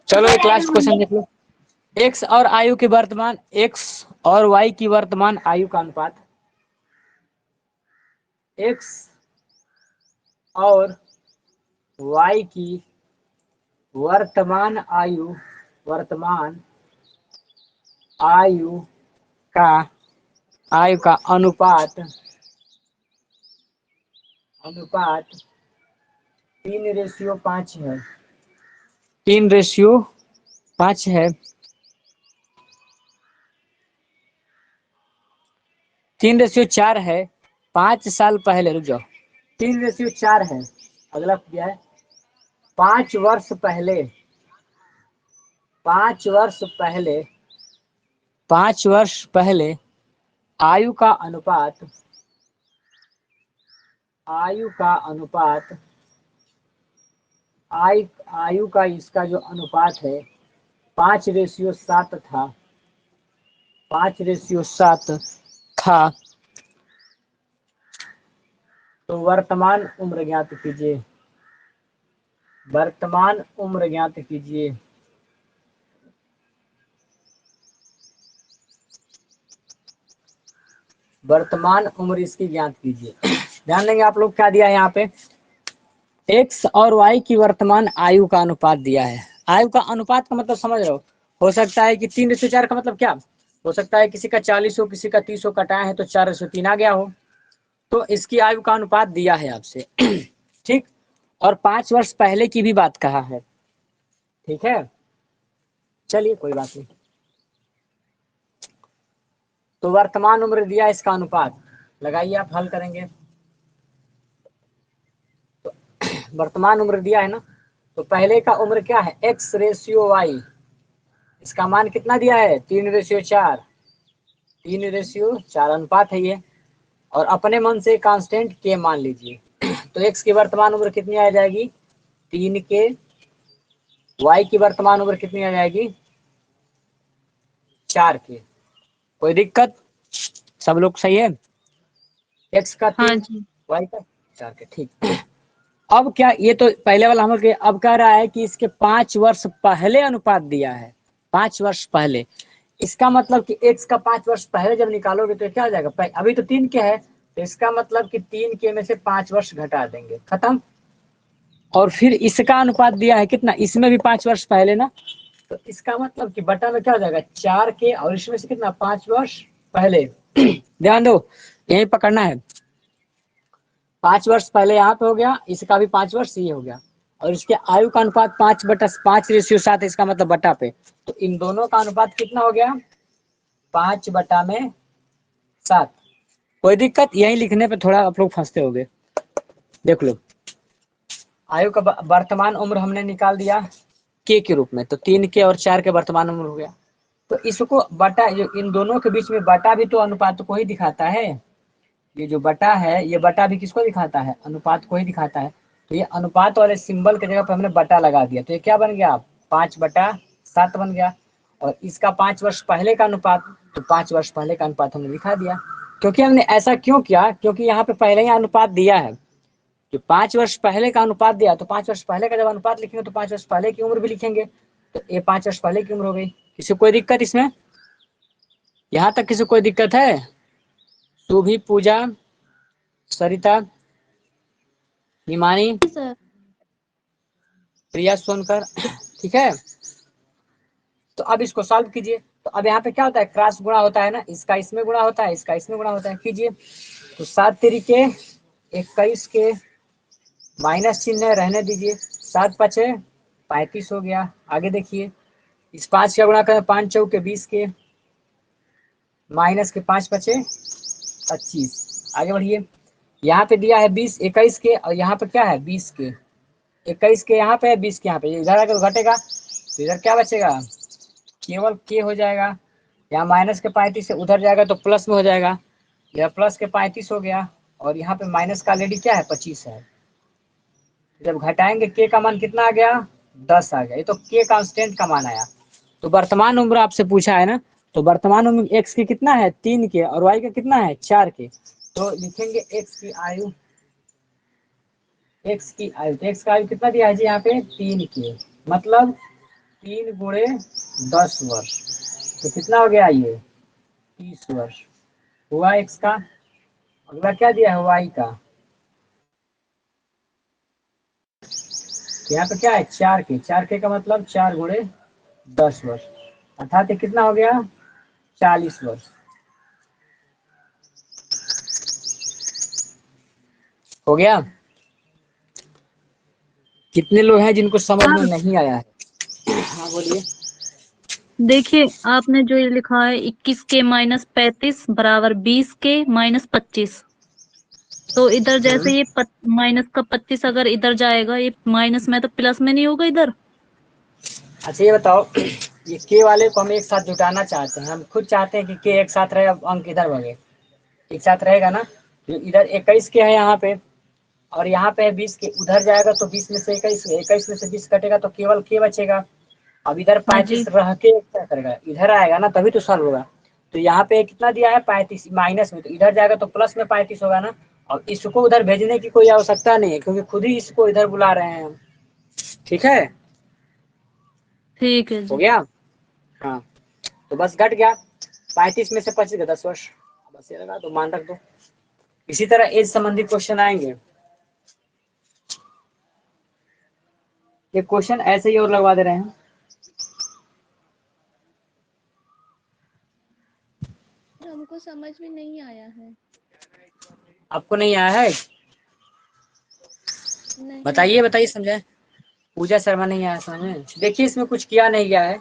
चलो एक लास्ट क्वेश्चन देख लो। एक्स और वाई की वर्तमान आयु का अनुपात। एक्स और वाई की वर्तमान आयु का अनुपात 3:5 है। 3:5 है। 3:4 है। 5 साल पहले, रुक जाओ, 3:4 है। अगला क्या है? 5 वर्ष पहले 5 वर्ष पहले आयु का अनुपात आयु का इसका जो अनुपात है 5:7 था। 5:7 था। तो वर्तमान उम्र ज्ञात कीजिए। वर्तमान उम्र ज्ञात कीजिए। वर्तमान उम्र इसकी ज्ञात कीजिए। ध्यान देंगे आप लोग, क्या दिया है यहाँ पे? एक्स और वाई की वर्तमान आयु का अनुपात दिया है। आयु का अनुपात का मतलब समझ रहे हो सकता है कि 3:4 का मतलब क्या हो सकता है? किसी का 40 हो, किसी का 30 हो, कटाया है तो 4:3 आ गया हो। तो इसकी आयु का अनुपात दिया है आपसे। ठीक। और 5 वर्ष पहले की भी बात कहा है। ठीक है, चलिए कोई बात नहीं। तो वर्तमान उम्र दिया, इसका अनुपात लगाइए, आप हल करेंगे तो वर्तमान उम्र दिया है ना, तो पहले का उम्र क्या है? x/y। इसका मान कितना दिया है? 3:4। 3:4 अनुपात है ये। और अपने मन से कांस्टेंट के मान लीजिए। तो x की वर्तमान उम्र कितनी आ जाएगी? 3 के। y की वर्तमान उम्र कितनी आ जाएगी? 4 के। कोई दिक्कत? सब लोग सही है? x का हाँ 3, जी। y का 4 के। ठीक। अब क्या, ये तो पहले वाला हम लोग अब कह रहा है कि इसके 5 वर्ष पहले अनुपात दिया है। 5 वर्ष पहले, इसका मतलब कि x का 5 वर्ष पहले जब निकालोगे तो क्या हो जाएगा? अभी तो 3 के है, तो इसका मतलब कि 3 के में से 5 वर्ष घटा देंगे, खत्म। और फिर इसका अनुपात दिया है कितना? इसमें भी 5 वर्ष पहले ना, तो इसका मतलब कि बटा में क्या हो जाएगा? 4 के, और इसमें से कितना? 5 वर्ष पहले। ध्यान दो, यही पकड़ना है। 5 वर्ष पहले यहाँ पे हो गया, इसका भी 5 वर्ष ये हो गया। और इसके आयु का अनुपात 5/5:7, इसका मतलब बटा पे। तो इन दोनों का अनुपात कितना हो गया? 5/7। कोई दिक्कत? यही लिखने पे थोड़ा आप लोग फंसते होंगे। देख लो, आयु का वर्तमान उम्र हमने निकाल दिया के रूप में, तो 3 के और 4 के वर्तमान उम्र हो गया। तो इसको बटा, जो इन दोनों के बीच में बटा भी तो अनुपात को ही दिखाता है। ये जो बटा है, ये बटा भी किसको दिखाता है? अनुपात को ही दिखाता है। तो ये अनुपात वाले सिंबल के जगह पर हमने बटा लगा दिया, तो ये क्या बन गया? 5/7 बन गया। और इसका 5 वर्ष पहले का अनुपात, तो 5 वर्ष पहले का अनुपात हमने दिखा दिया। क्योंकि हमने ऐसा क्यों किया? क्योंकि यहाँ पे पहले ही अनुपात दिया है। जो 5 वर्ष पहले का अनुपात दिया, तो 5 वर्ष पहले का जब अनुपात लिखेंगे तो 5 वर्ष पहले की उम्र भी लिखेंगे। तो ये 5 वर्ष पहले की उम्र हो गई। किसी कोई दिक्कत इसमें? यहाँ तक किसी कोई दिक्कत है? सुभी, पूजा, सरिता, हिमानी, सर प्रिया, सोनकर, ठीक है। तो अब इसको सॉल्व कीजिए। तो अब यहाँ पे क्या होता है, क्रॉस गुणा होता है ना, इसका इसमें गुणा होता है, इसका इसमें गुणा होता है। कीजिए। तो 7 तरीके 21 के माइनस चिन्ह है, रहने दीजिए। 7 पचे 35 हो गया। आगे देखिए, इस 5 का गुणा करें, 5 चौके 20 के माइनस के 5 पचे 25। आगे बढ़िए। यहाँ पे दिया है 20 21 के, और यहाँ पे क्या है 20 के। 21 के यहाँ पे है, 20 के यहाँ पे, इधर आकर घटेगा तो इधर क्या बचेगा, केवल के हो जाएगा। यहाँ माइनस के 35 से उधर जाएगा तो प्लस में हो जाएगा। यह प्लस के 35 हो गया, और यहाँ पे माइनस का ऑलरेडी क्या है 25 है। जब घटाएंगे के का मान कितना आ गया, 10 आ गया। ये तो के कांस्टेंट का मान आया। तो वर्तमान उम्र आपसे पूछा है ना, तो वर्तमान उम्र एक्स की कितना है 3 के, और वाई का कितना है 4 के। तो लिखेंगे एक्स की आयु, एक्स की आयु, तो एक्स का आयु कितना दिया है जी यहाँ पे 3 के, मतलब 3 गुणे 10 वर्ष। तो कितना हो गया ये 30 वर्ष हुआ एक्स का। अगला क्या दिया है वाई का, यहाँ पे क्या है 4 के, 4 के का मतलब 4 गुणे 10 वर्ष, अर्थात ये कितना हो गया 40 वर्ष। हो गया। कितने लोग हैं जिनको समझ में सर नहीं आया है? हाँ बोलिए। देखिए, आपने जो ये लिखा है 21 के माइनस 35 बराबर 20 के माइनस 25। तो इधर जैसे ये माइनस का 25 अगर इधर जाएगा, ये माइनस में तो प्लस में नहीं होगा इधर। अच्छा ये बताओ, ये के वाले को हम एक साथ जुटाना चाहते हैं, हम खुद चाहते हैं कि के एक साथ रहे, अब अंक इधर भागे एक साथ रहेगा ना। तो इधर 21 के है यहाँ पे, और यहाँ पे है 20 के, उधर जाएगा तो 20 में से 21 में से 20 कटेगा तो केवल के बचेगा। अब इधर हाँ जी। 35 रह के क्या करेगा, इधर आएगा ना तभी तो सॉल्व होगा। तो यहाँ पे कितना दिया है 35 माइनस में, तो इधर जाएगा तो प्लस में 35 होगा ना। और इसको उधर भेजने की कोई आवश्यकता नहीं है, क्योंकि खुद ही इसको इधर बुला रहे हैं हम। ठीक है, ठीक है हो जी। गया। हाँ, तो बस घट गया 35 में से 25 का 10 वर्ष, बस ये लगा तो मान रख दो। इसी तरह एज संबंधी क्वेश्चन आएंगे। ये क्वेश्चन ऐसे ही और लगवा दे रहे हैं। हमको समझ में नहीं आया है। आपको नहीं आया है? नहीं। बताइए बताइए समझे। पूजा शर्मा नहीं आया समझ में। देखिए इसमें कुछ किया नहीं गया है,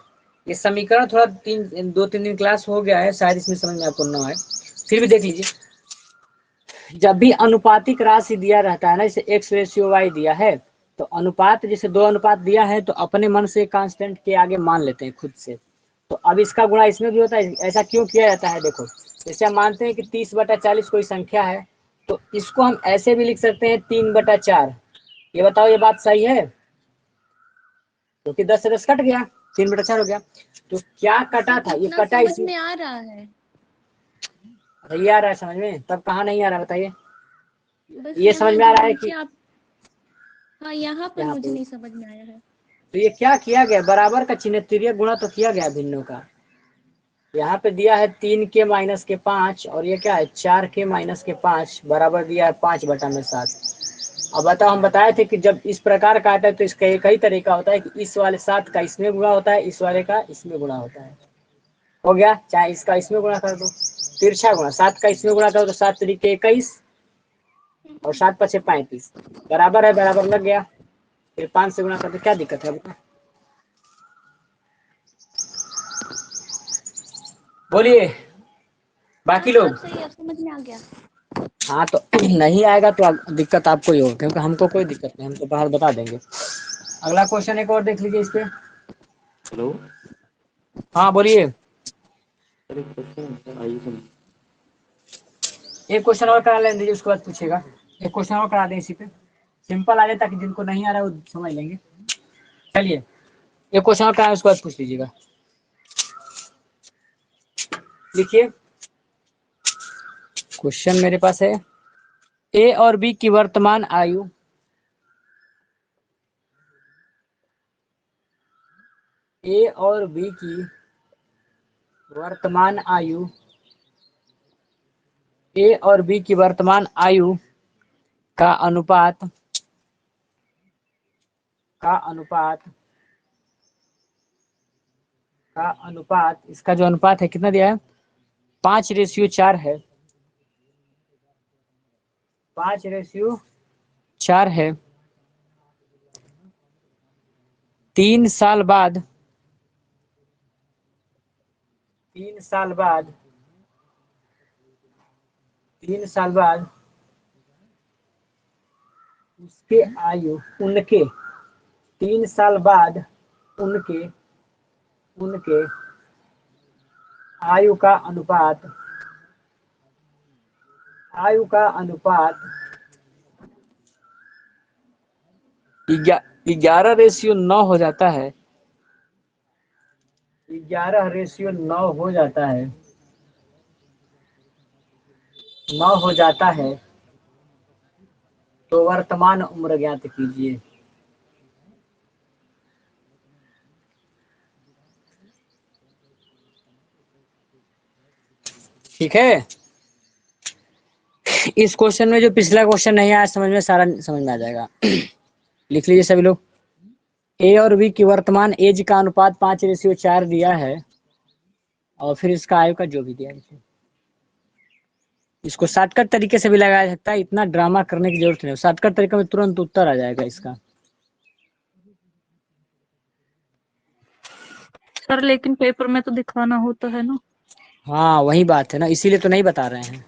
ये समीकरण थोड़ा 2-3 दिन क्लास हो गया है, शायद इसमें समझ में आपको ना आए, फिर भी देख लीजिए। जब भी अनुपातिक राशि दिया रहता है ना, जैसे एक्स रेशियो वाई दिया है, तो अनुपात जैसे 2 अनुपात दिया है तो अपने मन से कांस्टेंट के आगे मान लेते हैं खुद से। तो अब इसका गुणा इसमें भी होता है। ऐसा क्यों किया जाता है, देखो जैसे हम मानते हैं कि 30/40 कोई संख्या है, तो इसको हम ऐसे भी लिख सकते हैं 3/4। ये बताओ ये बात सही है, क्योंकि 10 से 10 कट गया, 3/4 हो गया। तो क्या कटा अब था, ये इतना कटा समझ इसमें। में आ रहा है। ये आ रहा है समझ में, तब कहाँ नहीं आ रहा बताइए। बस ये समझ यहाँ में आ जो रहा है नीचे कि आप, हाँ यहाँ पर यहाँ मुझे पे, नहीं समझ में आया है। तो ये क्या किया गया, बराबर का चिन्ह तिर्यक गुणा तो किया गया भिन्नों का। यहाँ पे दिया है 3 के माइनस के 5, और ये क्या है 4 के माइनस के 5 बराबर दिया है 5/7। अब बताओ, हम बताए थे कि जब इस प्रकार का आता है तो इसका एक ही तरीका होता है कि इस वाले 7 का इसमें गुणा होता है, इस वाले का इसमें गुणा होता है। हो गया, चाहे इसका इसमें गुणा कर दो, तिरछा गुणा, 7 का इसमें गुणा करो तो 7 तरीके 21 और 7 पचे 35 बराबर है, बराबर लग गया। फिर 5 से गुणा कर दो, क्या दिक्कत है बताओ, बोलिए हाँ बाकी सब लोग। सही, अब समझ में आ गया। हाँ तो नहीं आएगा तो दिक्कत आपको ही होगी, क्योंकि हमको कोई दिक्कत नहीं, हम तो बाहर बता देंगे। अगला क्वेश्चन एक और देख लीजिए इस पे। हेलो। हाँ बोलिए। अरे क्वेश्चन आइए सुन। एक क्वेश्चन और करा लेंगे, उसके बाद पूछेगा। एक क्वेश्चन और करा दें इसी पे, सिंपल आ जाए, ताकि जिनको नहीं आ रहा है वो समझ लेंगे। चलिए एक क्वेश्चन और करा, उसके बाद पूछ लीजिएगा। लिखिए, क्वेश्चन मेरे पास है, ए और बी की वर्तमान आयु, ए और बी की वर्तमान आयु ए और बी की वर्तमान आयु का अनुपात इसका जो अनुपात है कितना दिया है 5:4 है। 5:4 है। 3 साल बाद उसके आयु उनके 3 साल बाद उनके आयु का अनुपात 11:9 हो जाता है। 11:9 हो जाता है। 9 हो जाता है तो वर्तमान उम्र ज्ञात कीजिए। ठीक है। इस क्वेश्चन में जो पिछला क्वेश्चन नहीं आया समझ में, सारा समझ में आ जाएगा। लिख लीजिए सभी लोग। ए और बी की वर्तमान एज का अनुपात 5:4 दिया है और फिर इसका आयु का जो भी दिया है। इसको शॉर्टकट तरीके से भी लगाया सकता है, इतना ड्रामा करने की जरूरत नहीं। शॉर्टकट तरीके में तुरंत उत्तर आ जाएगा इसका। सर लेकिन पेपर में तो दिखाना होता है ना। हाँ वही बात है ना, इसीलिए तो नहीं बता रहे हैं।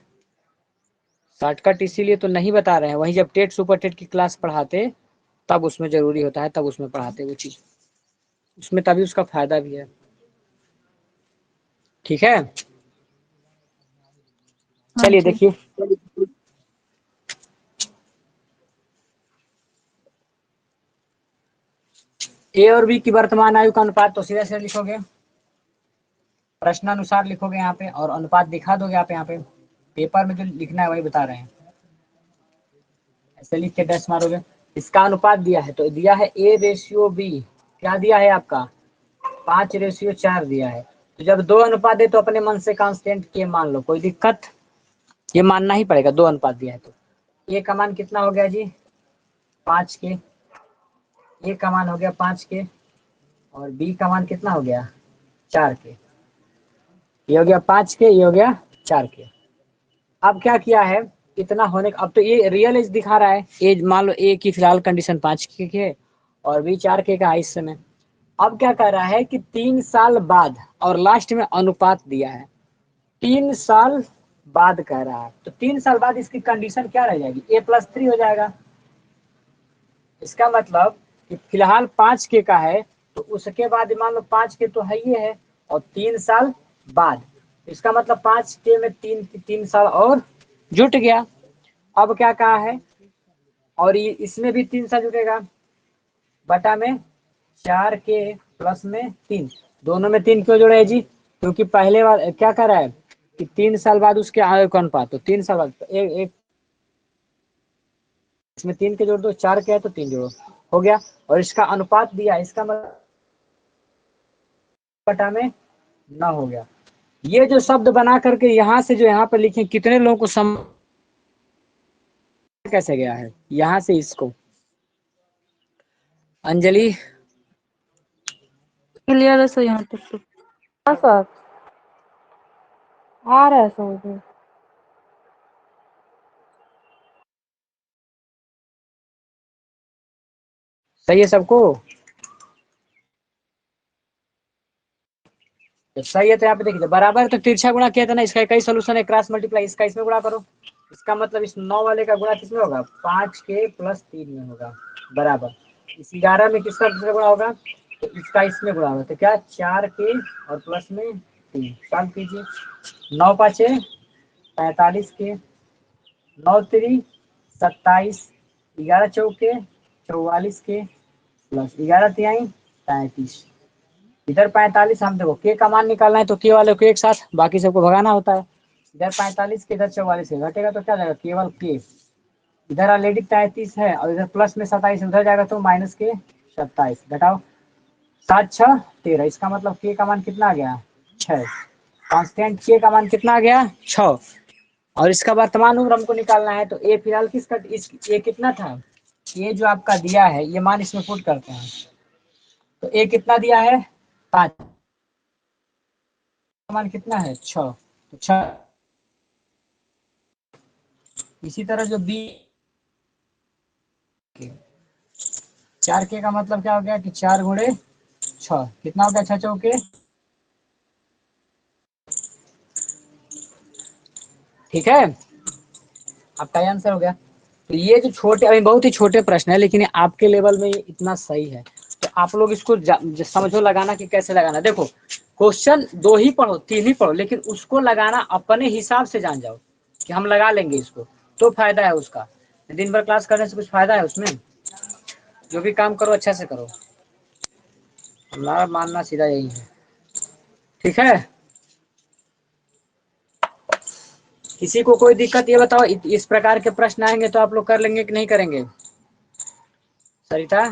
शॉर्टकट इसीलिए तो नहीं बता रहे हैं। वही जब टेट सुपर टेट की क्लास पढ़ाते तब उसमें जरूरी होता है, तब उसमें पढ़ाते वो चीज, उसमें तभी उसका फायदा भी है। ठीक है, हाँ चलिए जी। देखिए। ए और बी की वर्तमान आयु का अनुपात तो सीधा सीधा लिखोगे, प्रश्नानुसार लिखोगे यहाँ पे और अनुपात दिखा दोगे आप यहाँ पे। पेपर में जो लिखना है वही बता रहे हैं, ऐसे लिख के डैश मारोगे। इसका अनुपात दिया है तो दिया है A/B, क्या दिया है आपका 5:4 दिया है। तो जब 2 अनुपात दे तो अपने मन से कांस्टेंट के मान लो, कोई दिक्कत, ये मानना ही पड़ेगा। 2 अनुपात दिया है तो ए का मान कितना हो गया जी 5 के, ए का मान हो गया 5 के और बी का मान कितना हो गया 4 के। ये हो गया 5 के, ये हो गया 4 के। अब क्या किया है इतना होने का, अब तो ये रियल एज दिखा रहा है। एज मान लो ए की फिलहाल कंडीशन 5 के है और बी 4 के का इस समय। अब क्या कर रहा है कि 3 साल बाद और लास्ट में अनुपात दिया है 3 साल बाद कह रहा है। तो 3 साल बाद इसकी कंडीशन क्या रह जाएगी A+3 हो जाएगा। इसका मतलब कि फिलहाल 5 के का है तो उसके बाद मान लो 5 के तो है ही है और 3 साल बाद, इसका मतलब 5 के में 3 साल और जुट गया। अब क्या कहा है और ये इसमें भी 3 साल जुटेगा बटा में 4 के प्लस में 3, दोनों में 3 क्यों जोड़े है जी, क्योंकि पहले बार क्या कर रहा है कि 3 साल बाद उसके आयु का अनुपात, तो 3 साल बाद एक इसमें 3 के जोड़ दो, 4 के है तो 3 जोड़ो, हो गया। और इसका अनुपात दिया, इसका मतलब बटा में 9 हो गया। ये जो शब्द बना करके यहाँ से जो यहाँ पर लिखे, कितने लोगों को समझ कैसे गया है यहाँ से इसको। अंजलि क्लियर है सर यहाँ तक तो। हाँ सर आ रहा है समझ में। सही है सबको, तो सही है। तो यहाँ पे देखिए बराबर तो तिरछा गुणा किया था ना, इसका कई सोल्यूशन है, क्रॉस मल्टीप्लाई, इसका इसमें गुणा करो। इसका मतलब इस 9 वाले का गुणा किसमें होगा 5 के प्लस 3 में होगा बराबर। इस 11 में किसका दूसरा गुणा होगा तो इसका इसमें गुणा होगा, तो क्या 4 के और प्लस में 3, सॉल्व कीजिए। 9 5 45 के, 9 3 27, 11 चौके 44 के प्लस 11 तिहाई 35। इधर 45 हम देखो के का मान निकालना है तो के वाले को एक साथ, बाकी सबको भगाना होता है। इधर 45 के इधर 44 के घटेगा तो क्या जाएगा केवल के, इधर ऑलरेडी 33 है और इधर प्लस में 27 उधर जाएगा तो माइनस के 27, घटाओ 7 6 13, इसका मतलब के का मान कितना आ गया 6। कांस्टेंट के का मान कितना आ गया 6, और इसका वर्तमान उम्र हमको निकालना है। तो ए फिलहाल किसका ए कितना था, ये जो आपका दिया है ये मान इसमें पुट करते हैं। तो ए कितना दिया है 5, मान कितना है 6, तो 6। इसी तरह जो बी 4 के का मतलब क्या हो गया कि 4 गुणे 6 कितना हो गया 6 चौके, ठीक है, आपका आंसर हो गया। तो ये जो छोटे अभी बहुत ही छोटे प्रश्न है, लेकिन आपके लेवल में ये इतना सही है। तो आप लोग इसको समझो लगाना कि कैसे लगाना। देखो क्वेश्चन 2 ही पढ़ो 3 ही पढ़ो, लेकिन उसको लगाना अपने हिसाब से जान जाओ कि हम लगा लेंगे इसको, तो फायदा है उसका। दिन भर क्लास करने से कुछ फायदा है उसमें? जो भी काम करो अच्छा से करो, हमारा मानना सीधा यही है, ठीक है। किसी को कोई दिक्कत ये बताओ, इस प्रकार के प्रश्न आएंगे तो आप लोग कर लेंगे कि नहीं करेंगे? सरिता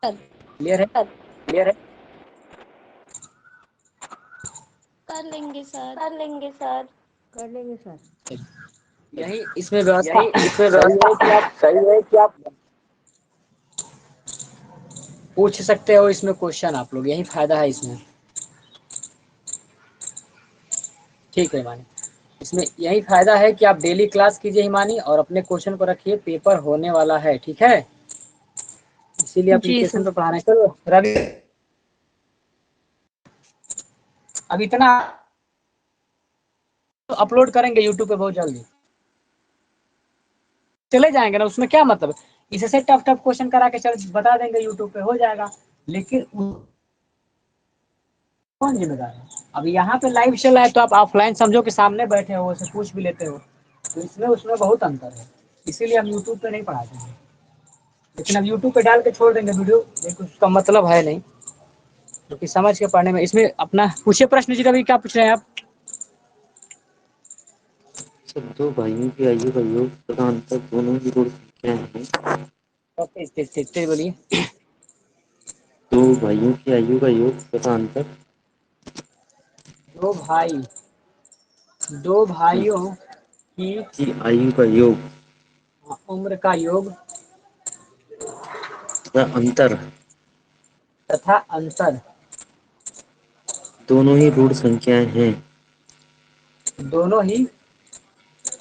क्लियर है? क्लियर है? कर लेंगे सर। कर लेंगे सर। कर लेंगे सर। यही इसमें व्यवस्था सही है कि आप पूछ सकते हो इसमें क्वेश्चन आप लोग, यही फायदा है इसमें, ठीक है हिमानी। इसमें यही फायदा है कि आप डेली क्लास कीजिए हिमानी, और अपने क्वेश्चन को रखिए, पेपर होने वाला है, ठीक है, इसीलिए जी एप्लीकेशन सर। पे पढ़ा रहे हैं। चलो रवि, अब इतना अपलोड करेंगे यूट्यूब पे बहुत जल्दी, चले जाएंगे ना, उसमें क्या मतलब, इससे टफ टफ क्वेश्चन करा के चल बता देंगे यूट्यूब पे, हो जाएगा। लेकिन कौन जिम्मेदार है? अब यहाँ पे लाइव चल रहा है तो आप ऑफलाइन समझो कि सामने बैठे हो, उसे पूछ भी लेते हो, तो इसमें उसमें बहुत अंतर है, इसीलिए हम यूट्यूब पे नहीं पढ़ाते हैं। लेकिन अब यूट्यूब पे डाल के छोड़ देंगे वीडियो, लेकिन उसका मतलब है नहीं, क्योंकि समझ के पढ़ने में। इसमें अपना पूछिए प्रश्न जी, रवि क्या पूछ रहे हैं आप? सर दो भाइयों की आयु का योग तथा अंतर दोनों की ऋण संख्याएं हैं। तेज बोलिए। दो भाइयों की आयु का योग तथा अंतर दो भाइयों की आयु का योग उम्र का योग तथा अंतर दोनों ही ऋण संख्याएं हैं। दोनों ही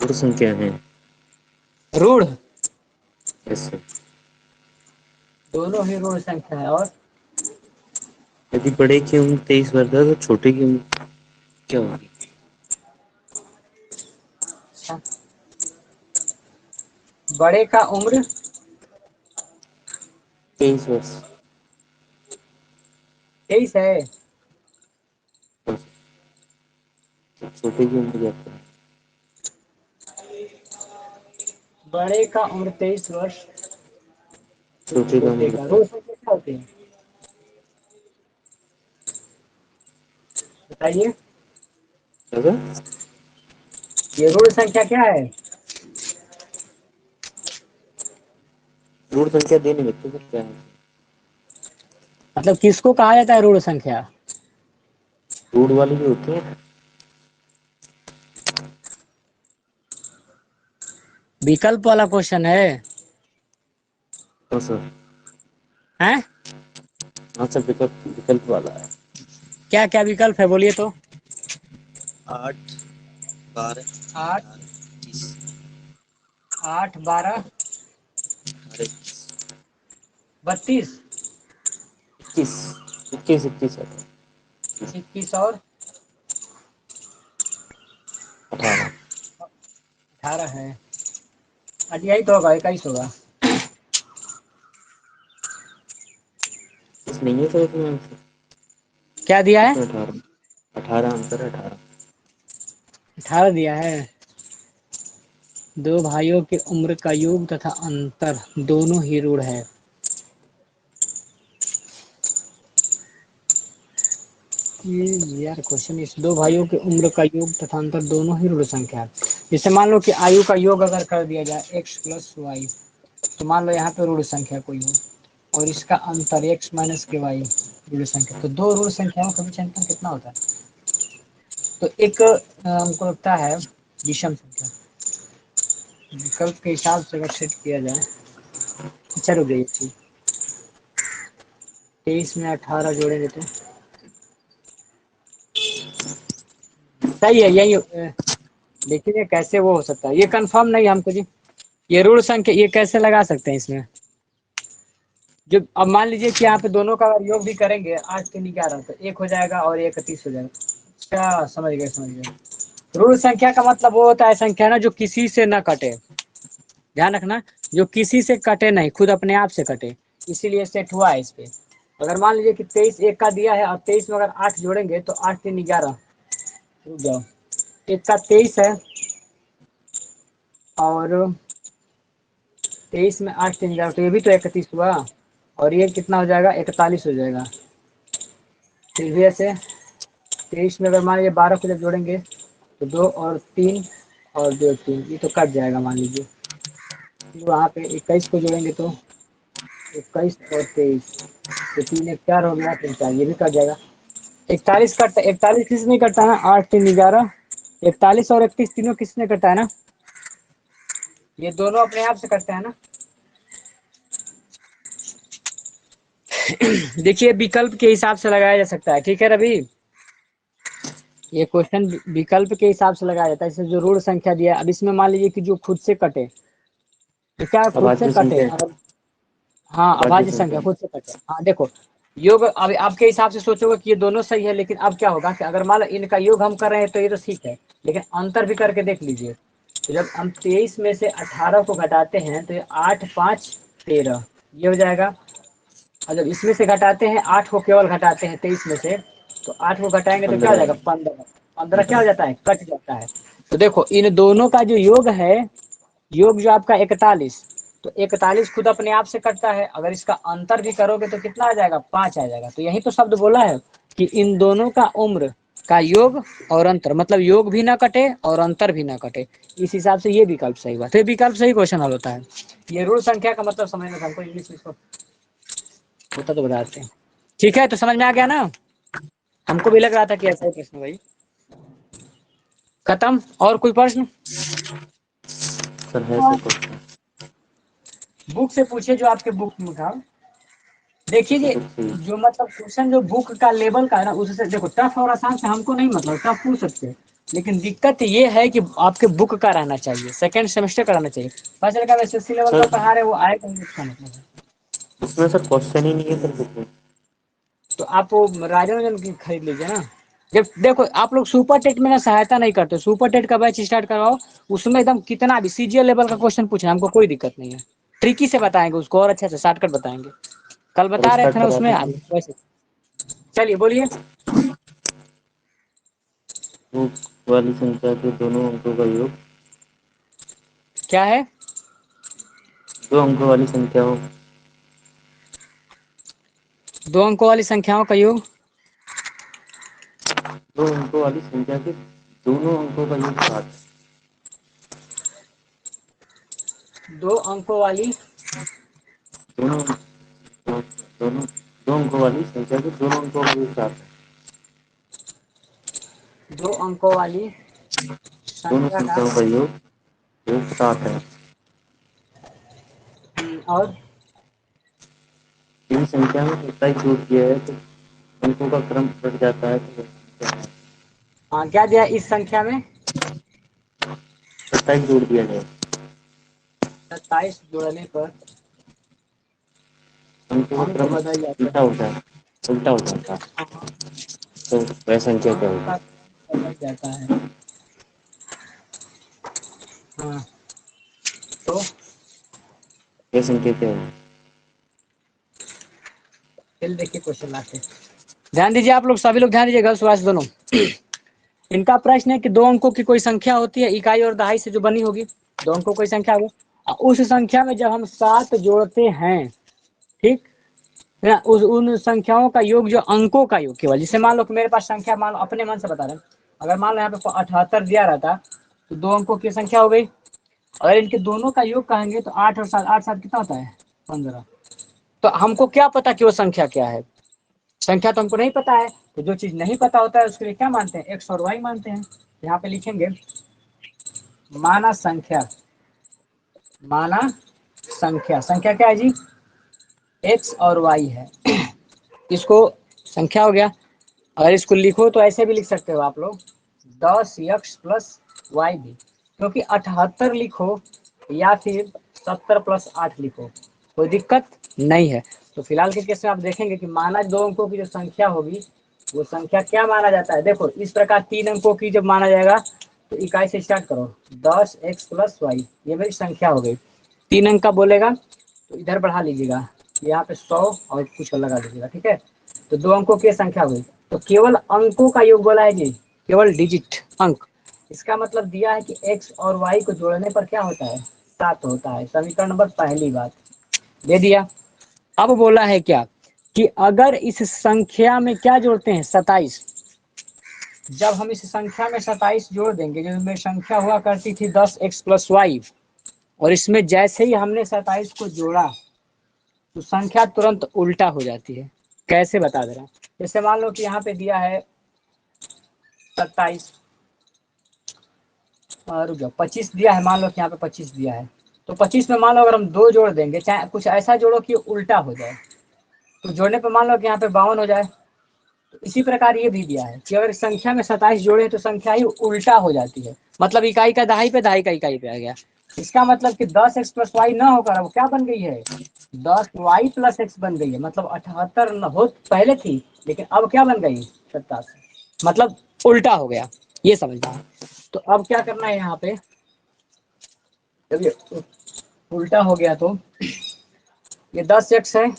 ऋण संख्या हैं। ऋण, यस सर। दोनों ही ऋण संख्या है। और यदि बड़े की उम्र 23 वर्ष है तो छोटे की उम्र क्या होगी? बड़े का उम्र 23 वर्ष 23 है, तो छोटे की उम्र क्या है? बड़े का उम्र 23 वर्ष, छोटे का छोटे उम्र का क्या है? ऋण संख्या क्या होती है बताइए? अगर ये ऋण संख्या क्या है? ऋण संख्या देने में तो सर क्या है? मतलब किसको कहा जाता है ऋण संख्या? ऋण वाली जो होती है। विकल्प वाला क्वेश्चन है, हाँ सर। हैं? हाँ सर, विकल्प वाला है। क्या क्या विकल्प है बोलिए तो? 8, 12, 8, 21, 8, 12, 32, 21, 21, 21 है। 21 और 18। 18 है। आज यही तो होगा, 21 होगा। इस नहीं है सर इसमें। क्या दिया है? 18, 18 अंतर है 18। 18 दिया है। दो भाइयों की उम्र का योग तथा अंतर दोनों ही ऋण है। ये यार क्वेश्चन, इस दो भाइयों की उम्र का योग तथा अंतर दोनों ही ऋण संख्या है। जैसे मान लो कि आयु का योग अगर कर दिया जाए x + y, तो मान लो यहाँ पे ऋण संख्या कोई हो, और इसका अंतर x माइनस के वाई ऋण संख्या। तो दो ऋण संख्याओं का बीच अंतर कितना होता है? तो एक हमको लगता है विषम संख्या, विकल्प के हिसाब से अगर सेट किया जाए। अच्छा रुक जाइए, 23 में 18 जोड़ेंगे तो सही है यही। लेकिन ये कैसे वो हो सकता है, ये कंफर्म नहीं है हमको जी। ये ऋण संख्या ये कैसे लगा सकते हैं इसमें? जो अब मान लीजिए कि यहाँ पे दोनों का अगर योग भी करेंगे 8 3 11 तो 1 हो जाएगा और 1 30 हो जाएगा। क्या समझ गए? समझ गए। ऋण संख्या का मतलब वो होता है संख्या ना जो किसी से न कटे। ध्यान रखना, जो किसी से कटे नहीं, खुद अपने आप से कटे, इसीलिए सेट हुआ है इस पे। अगर मान लीजिए कि 23 1 का दिया है और 23 में अगर 8 जोड़ेंगे तो 8 3 11, रुक जाओ, 1 का 23 है और 23 में 8 3 11 तो ये भी तो 31 हुआ और ये कितना हो जाएगा? 41 हो जाएगा। फिर भी ऐसे 23 में अगर मान लीजिए 12 को जब जोड़ेंगे तो 2 और 3 और 2 3, ये तो कट जाएगा मान लीजिए। फिर वहाँ पे 21 को जोड़ेंगे तो 21 और 23 तो 3 1 4 हो गया, फिर 4 ये भी कट जाएगा। 41 कट, 41 किस में कटता है ना? 8 3 11, 41 और 31 तीनों किस में कटता है ना? ये दोनों अपने आप से कटते हैं ना। देखिए विकल्प के हिसाब से लगाया जा सकता है, ठीक है रवि। ये क्वेश्चन विकल्प के हिसाब से लगाया जाता है। जैसे जो ऋण संख्या दिया, अब इसमें मान लीजिए कि जो खुद से कटे तो क्या खुद से अभाज्य कटे? संख्या। अगर हाँ अभाज्य अभाज्य संख्या संख्या। खुद से कटे। हाँ देखो, योग अब आपके हिसाब से सोचोगे कि ये दोनों सही है, लेकिन अब क्या होगा कि अगर मान लो इनका योग हम कर रहे हैं तो ये तो ठीक है, लेकिन अंतर भी करके देख लीजिए। तो जब हम 23 में से 18 को घटाते हैं तो ये 8 5 13 ये हो जाएगा। और जब इसमें से घटाते हैं 8 को केवल घटाते हैं 23 में से, तो 8 को घटाएंगे तो क्या हो 15। जाएगा? 15। 15 क्या हो जाता है? कट जाता है। तो देखो इन दोनों का जो योग है, योग जो आपका 41, तो 41 खुद अपने आप से कटता है। अगर इसका अंतर भी करोगे तो कितना आ जाएगा? 5 आ जाएगा। तो यही तो शब्द बोला है कि इन दोनों का उम्र का योग और अंतर, मतलब योग भी ना कटे और अंतर भी ना कटे। इस हिसाब से ये विकल्प सही हुआ। तो ये विकल्प सही क्वेश्चन हल होता है। ये ऋण संख्या का मतलब समझना था हमको, इंग्लिश में इसको होता तो बताते हैं। ठीक है, तो समझ में आ गया ना? हमको भी लग रहा था कि ऐसा ही प्रश्न भाई। खत्म? और कोई प्रश्न? सर है सर क्वेश्चन। बुक से पूछिए जो आपके बुक में था। देखिए जी, बुक से। जो मतलब क्वेश्चन जो बुक का लेवल का है ना, उससे देखो टफ और आसान से हमको नहीं मतलब, टफ पूछ सकते हैं, लेकिन दिक्कत ये है कि आपके बुक का रहना चाहिए, सेकंड सेमेस्टर का रहना चाहिए। पता चलेगा एसएससी लेवल का सर पढ़ा रहे वो आएगा नहीं, इसका मतलब है। उसमें सर क्वेश्चन ही नहीं है सर बुक में। तो आप वो राजन की खरीद लीजिए ना। जब देखो आप लोग सुपर टेट में ना सहायता नहीं करते, सुपर टेट का बैच स्टार्ट करवाओ, उसमें एकदम कितना भी सीजीएल लेवल का क्वेश्चन पूछना, हमको कोई दिक्कत नहीं है। ट्रिकी से बताएंगे उसको और अच्छे से शॉर्टकट बताएंगे। कल और बता रहे थे स्टार्ट ना करवा उसमें दीजिए। वैसे। चलिए बोलिए। बुक वाली संख्या के दोनों अंकों का योग। क्या है? 2 अंकों वाली संख्या हो। 2 अंकों वाली संख्याओं का योग। 2 अंकों वाली संख्या के दोनों अंकों का योग 7। 2 अंकों वाली दोनों दोनों 2 अंकों वाली संख्या के दोनों अंकों का योग 7 है। 2 अंकों वाली दोनों संख्या का संख्याओं का योग 7 है। और इन संख्या में 27 जोड़ दिया है तो अंकों का क्रम बढ़ जाता है तो क्या है? क्या दिया इस संख्या में? 27 जोड़ दिया जाए 27 जोड़ने पर अंकों का अंक क्रम बदल जाता उल्टा हो जाए, उल्टा हो जाता है। है। तो वह संख्या क्या अंक होगी? का बदल जाता है। हाँ, तो वह संख्या क्या होगी? चलिए देखिए क्वेश्चन लाते हैं। ध्यान दीजिए आप लोग, सभी लोग ध्यान दीजिएगा, सुभाष दोनों। इनका प्रश्न है कि 2 अंकों की कोई संख्या होती है इकाई और दहाई से जो बनी होगी। 2 अंकों कोई संख्या होगी, उस संख्या में जब हम 7 जोड़ते हैं, ठीक है, उस उन संख्याओं का योग जो अंकों का योग केवल, जैसे मान लो कि मेरे पास संख्या, मान लो अपने मन से बता रहे हैं, अगर मान लो यहाँ पे 78 दिया रहता तो 2 अंकों की संख्या हो गई। अगर इनके दोनों का योग कहेंगे तो 8 और 7, 8 7 कितना होता है? 15। तो हमको क्या पता कि वो संख्या क्या है? संख्या तो हमको नहीं पता है, तो जो चीज नहीं पता होता है उसके लिए क्या मानते हैं? एक्स और वाई मानते हैं। यहाँ पे लिखेंगे माना संख्या, माना संख्या, संख्या क्या है जी? एक्स और वाई है। इसको संख्या हो गया। अगर इसको लिखो तो ऐसे भी लिख सकते हो आप लोग 10x प्लस वाई भी, क्योंकि 78 लिखो या फिर 70 प्लस 8 लिखो, कोई दिक्कत नहीं है। तो फिलहाल के केस में आप देखेंगे कि माना 2 अंकों की जो संख्या होगी वो संख्या क्या माना जाता है? देखो इस प्रकार 3 अंकों की जब माना जाएगा तो इकाई से स्टार्ट करो, 10x प्लस वाई, ये मेरी संख्या हो गई। 3 अंक का बोलेगा तो इधर बढ़ा लीजिएगा, यहाँ पे 100 और कुछ लगा लीजिएगा, ठीक है। तो 2 अंकों की संख्या हुई, तो केवल अंकों का योग बोला है जी, केवल डिजिट अंक। इसका मतलब दिया है कि x और y को जोड़ने पर क्या होता है? 7 होता है। समीकरण नंबर पहली बात दे दिया। अब बोला है क्या कि अगर इस संख्या में क्या जोड़ते हैं? 27। जब हम इस संख्या में 27 जोड़ देंगे, जो मेरी संख्या हुआ करती थी 10x प्लस वाई, और इसमें जैसे ही हमने 27 को जोड़ा तो संख्या तुरंत उल्टा हो जाती है। कैसे बता दे रहा हूँ। जैसे मान लो कि यहाँ पे दिया है 27 और 25 दिया है, मान लो कि यहाँ पे 25 दिया है, तो 25 में मान लो अगर हम 2 जोड़ देंगे, चाहे कुछ ऐसा जोड़ो कि उल्टा हो जाए, तो जोड़ने पर मान लो कि यहाँ पे 52 हो जाए। तो इसी प्रकार ये भी दिया है कि अगर संख्या में 27 जोड़े तो संख्या ही उल्टा हो जाती है, मतलब इकाई का दहाई पे, दहाई का इकाई पे आ गया। इसका मतलब कि 10x प्लस वाई न होकर अब क्या बन गई है? 10y प्लस x बन गई है। मतलब 78 हो पहले थी, लेकिन अब क्या बन गई? 87, मतलब उल्टा हो गया, ये समझना है। तो अब क्या करना है यहाँ पे, जब ये उल्टा हो गया तो ये 10x है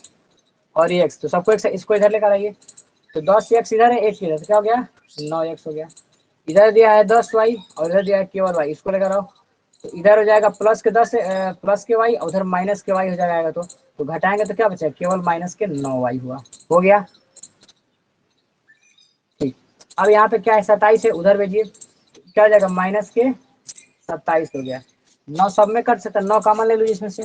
और ये x, तो सबको x, इसको इधर लेकर आइए। तो 10x इधर है, 1 इधर, तो क्या हो गया? 9x हो गया। इधर दिया है 10y और इधर दिया है केवल y, इसको लेकर आओ। तो इधर हो जाएगा प्लस के 10 प्लस के y, उधर माइनस के y हो जाएगा। तो घटाएंगे तो क्या बचेगा? केवल माइनस के 9y हुआ, हो गया ठीक। अब यहाँ पे क्या है? 27 है, उधर भेजिए, क्या हो जाएगा? माइनस के 27 हो गया। 9 सब में कट सकता है, 9 कॉमन ले लो इसमें से,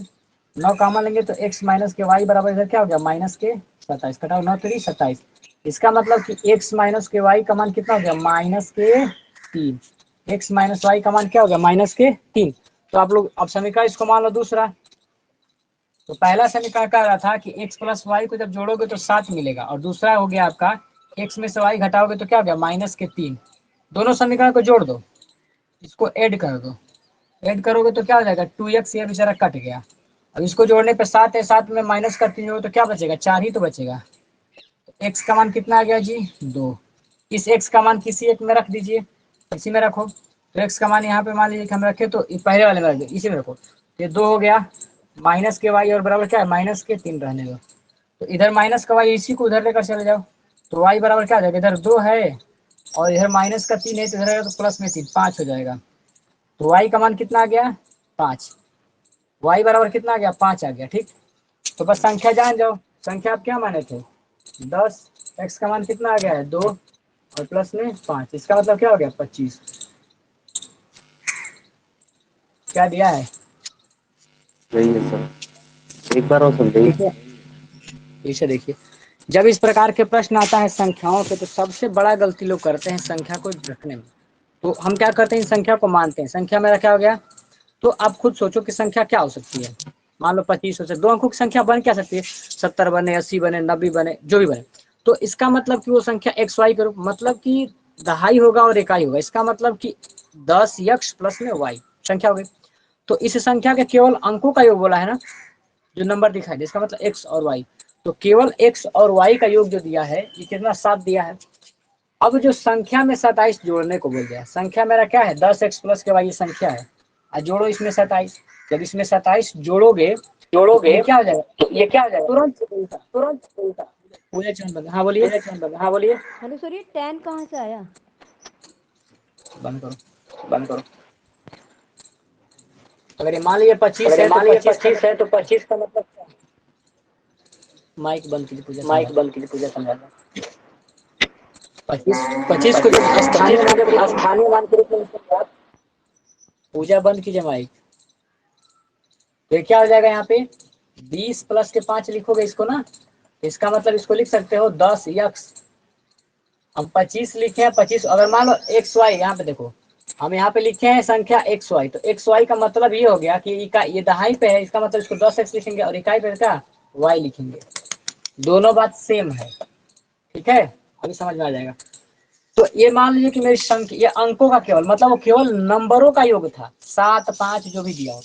9 कॉमन लेंगे तो x माइनस के y बराबर इधर क्या हो गया? माइनस के 27, कटाओ 9 3 27। इसका मतलब कि x माइनस के y का मान कितना हो गया? माइनस के 3। x माइनस वाई का मान क्या हो गया? माइनस के 3। तो आप लोग अब समीकरण इसको मान लो दूसरा। तो पहला समीकरण कह रहा था कि x प्लस वाई को जब जोड़ोगे तो 7 मिलेगा, और दूसरा हो गया आपका x में से y घटाओगे तो क्या हो गया? माइनस के 3। दोनों समीकरण को जोड़ दो, इसको ऐड कर दो, ऐड करोगे तो क्या हो जाएगा? 2x, ये बेचारा कट गया। अब इसको जोड़ने पे 7 है, 7 में माइनस कर 3 हो तो क्या बचेगा? 4 ही तो बचेगा। तो x का मान कितना आ गया जी? 2। इस x का मान किसी एक में रख दीजिए, इसी में रखो। तो x का मान यहाँ पे मान लीजिए कि हम रखे, तो पहले वाले में रख दीजिए, इसी में रखो। ये 2 हो गया, माइनस के y और बराबर क्या है? माइनस के 3 रहने दो। तो इधर माइनस का y, इसी को उधर लेकर चले जाओ, तो y बराबर क्या हो जाएगा? इधर 2 है और इधर माइनस का 3 है, तो इधर तो प्लस में 3, 5 हो जाएगा। तो y का मान कितना आ गया? 5। y बराबर कितना आ गया? 5 आ गया, ठीक। तो बस संख्या जान जाओ, संख्या आप क्या माने थे? 10, x का मान कितना आ गया है? 2 और प्लस में 5, इसका मतलब क्या हो गया? 25। क्या दिया है? यही है सर, एक बार और समझाइए। ठीक है, इसे देखिए, जब इस प्रकार के प्रश्न आता है संख्याओं पे तो सबसे बड़ा गलती लोग करते हैं संख्या को रखने में। तो हम क्या करते हैं? इन संख्या को मानते हैं। संख्या मेरा क्या हो गया? तो आप खुद सोचो कि संख्या क्या हो सकती है। मान लो 25 हो सकती है, 2 अंकों की संख्या बन क्या सकती है? 70 बने, 80 बने, 90 बने, जो भी बने। तो इसका मतलब कि वो संख्या एक्स वाई करो, मतलब कि दहाई होगा और इकाई होगा। इसका मतलब कि 10x प्लस में y संख्या हो गई। तो इस संख्या के केवल अंकों का योग बोला है ना, जो नंबर दिखाई दे, इसका मतलब x और y। तो केवल x और y का योग जो दिया है ये कितना? 7 दिया है। अब जो संख्या में 27 जोड़ने को बोल दिया, संख्या मेरा क्या है? 10x प्लस के y ये संख्या है, और जोड़ो इसमें 27। जब इसमें 27 जोड़ोगे तो ये क्या हो जाएगा? ये क्या हो जाएगा? तुरंत तुरंत पूरे चंद बंद। हाँ बोलिए, हाँ बोलिए, हेलो सर, ये 10 कहाँ से आया? बंद करो। बंद करो। अगर ये मान लीजिए 25 अगर है तो मान लीजिए 25 25 है तो 25 का मतलब क्या है? माइक बंद कीजिए, पूजा माइक बंद कीजिए, पूजा समझाना। 25 को जब स्थानीय मान के रूप में, स्थानीय मान के रूप में पूजा बंद कीजिए माइक। तो क्या हो जाएगा यहाँ पे? 20 प्लस के 5 लिखोगे इसको ना, इसका मतलब इसको लिख सकते हो 10 यक्स। हम 25 लिखे हैं, 25 अगर मान लो एक्स वाई, यहाँ पे देखो हम यहाँ पे लिखे हैं संख्या एक्स वाई, तो एक्स वाई का मतलब ये हो गया कि ये दहाई पे है, इसका मतलब इसको 10 एक्स लिखेंगे और इकाई पे क्या वाई लिखेंगे। दोनों बात सेम है, ठीक है, अभी समझ में आ जाएगा। तो ये मान लीजिए कि मेरी संख्या, ये अंकों का केवल मतलब वो केवल नंबरों का योग था, 7 5 जो भी दिया हो।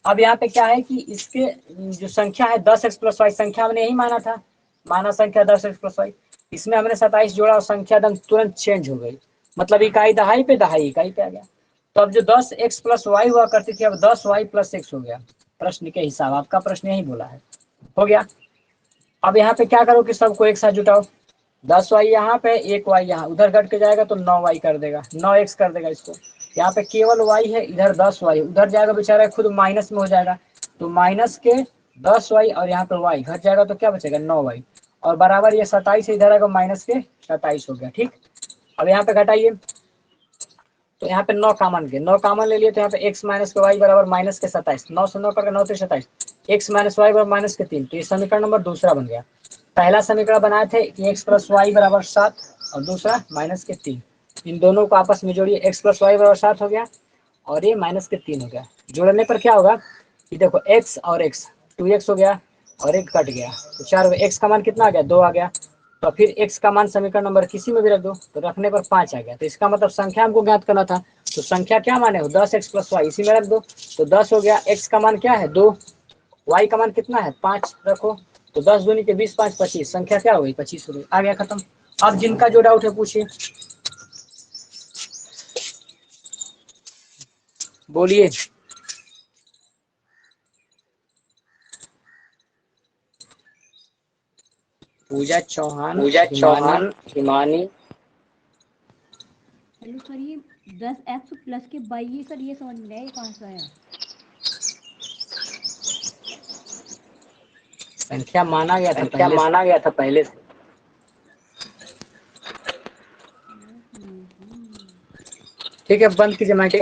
अब यहाँ पे क्या है कि इसके जो संख्या है 10x + y, संख्या हमने यही माना था, माना संख्या 10x + y, इसमें हमने 27 जोड़ा और संख्या एकदम तुरंत चेंज हो गई, मतलब इकाई दहाई पे दहाई इकाई पे आ गया। तो अब जो 10x + y हुआ करती थी, अब 10y + x हो गया, प्रश्न के हिसाब, आपका प्रश्न यही बोला है, हो गया। अब यहाँ पे क्या करो कि सबको एक साथ जुटाओ, 10y यहाँ पे, 1y यहाँ, उधर घट के जाएगा तो 9y कर देगा, 9x कर देगा इसको। यहाँ पे केवल y है, इधर 10y, उधर जाएगा बेचारा खुद माइनस में हो जाएगा, तो माइनस के 10y और यहाँ पे y घट जाएगा तो क्या बचेगा 9y, और बराबर ये 27 इधर आएगा माइनस के 27 हो गया, ठीक। अब यहाँ पे घटाइए, तो यहाँ पे 9 कॉमन के, 9 कॉमन ले लिए, तो यहाँ पे x - के y बराबर माइनस के 27, 9 से 9 करके 9 से 27, x - y बराबर माइनस के 3, तो ये समीकरण नंबर दूसरा बन गया। पहला समीकरण बनाए थे कि x + y बराबर 7 और दूसरा माइनस के 3, इन दोनों को आपस में जोड़िए, x + y बराबर 7 हो गया और ये माइनस के 3 हो गया। जोड़ने पर क्या होगा कि देखो x और x 2x हो गया और एक कट गया, तो 4 हो गया, x का मान कितना आ गया 2 आ गया, तो फिर x का मान समीकरण नंबर किसी में भी रख दो, तो रखने पर 5 आ गया, तो इसका मतलब संख्या हमको ज्ञात करना था, तो संख्या क्या माने हो 10x + y, इसी में रख दो, तो 10 हो गया, x का मान क्या है 2, y का मान कितना है 5 रखो, तो 10 दूनी के 20 5 25, संख्या क्या हो गई 25 हो गई, आ गया खत्म। अब जिनका जो डाउट है पूछिए, बोलिए। पूजा चौहान, हिमानी। हेलो सर, ये 10x + के y, ये सर ये समझ में नहीं आया, ये कहाँ से आया? संख्या माना गया था पहले से। ठीक है, बंद कीजिए माइक,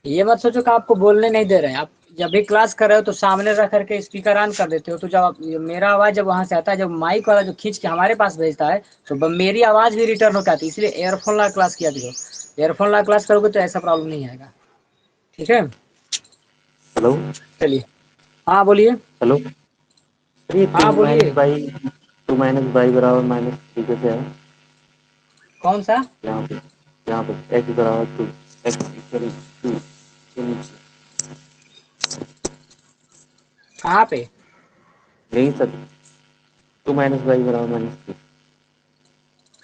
ये मत सोचो कि आपको बोलने नहीं दे रहे हैं, आप जब भी क्लास कर रहे हो तो सामने रख करके स्पीकर ऑन कर देते हो, तो जब मेरा आवाज जब वहां से आता है, जब माइक वाला जो खींच के हमारे पास भेजता है, तो मेरी आवाज भी रिटर्न होकर आती है, इसलिए एयरफोन लगा क्लास किया करो, एयरफोन लगा क्लास करोगे तो ऐसा प्रॉब्लम नहीं आएगा, ठीक है। हेलो, चलिए, हाँ बोलिए। हेलो, हाँ बोलिए। 2 - y बराबर -3 कैसे है? कौन सा? यहाँ पे x बराबर 2, x = 2 के नीचे, कहाँ पे? यही सर, 2 - y बराबर -3,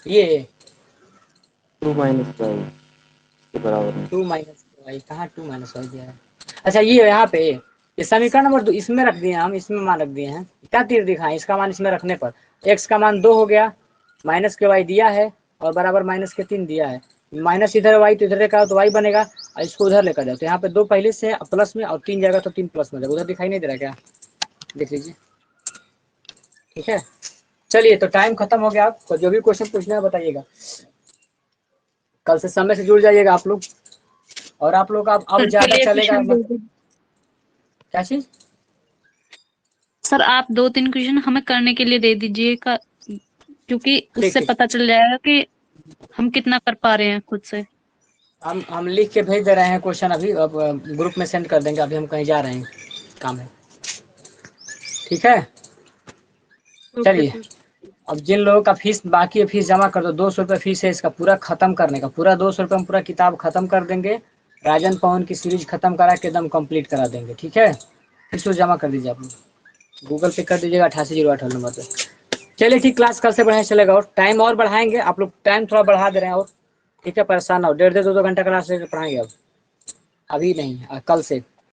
ये 2 - y के बराबर नहीं। 2 - y, कहाँ 2 - y दिया है? अच्छा ये यहाँ पे, ये समीकरण नंबर 2 इसमें रख दिए हम, इसमें मान रख दिए हैं, क्या तीर दिखाएं, इसका मान इसमें रखने पर x का मान 2 हो गया, माइनस के y दिया है और बराबर माइनस के 3 दिया है, माइनस इधर y तो इधर का तो y बनेगा, और इसको उधर लेकर जाओ, तो यहाँ पे 2 पहले से प्लस में और 3 जाएगा तो 3 प्लस में जाएगा, उधर दिखाई नहीं दे रहा क्या, देख लीजिए, ठीक है। चलिए, तो टाइम खत्म हो गया, आपको जो भी क्वेश्चन पूछना है बताइएगा, कल से समय से जुड़ जाइएगा आप लोग, और आप लोग अब ज्यादा चलेगा क्या चीज? सर आप 2-3 क्वेश्चन हमें करने के लिए दे दीजिएगा, क्योंकि उससे ठीक। पता चल जाएगा कि हम कितना कर पा रहे हैं खुद से। हम लिख के भेज दे रहे हैं क्वेश्चन, अभी अब ग्रुप में सेंड कर देंगे, अभी हम कहीं जा रहे हैं, काम है, ठीक है। ओके चलिए, सर। अब जिन लोगों का फीस बाकी है फीस जमा कर दो, 200 रुपये फीस है इसका पूरा खत्म करने का, पूरा 200 रुपये में पूरा किताब खत्म कर देंगे, राजन पवन की सीरीज खत्म करा के एकदम कंप्लीट करा देंगे, ठीक है। फीस तो जमा कर दीजिए आप लोग, गूगल पे कर दीजिएगा 8808 नंबर पे। चलिए ठीक, क्लास कल से बढ़िया चलेगा, और टाइम और बढ़ाएंगे, आप लोग टाइम थोड़ा बढ़ा दे रहे हैं, और ठीक है, परेशान ना हो, 1.5 से 2 घंटा क्लास पढ़ाएंगे अब, अभी नहीं, कल से।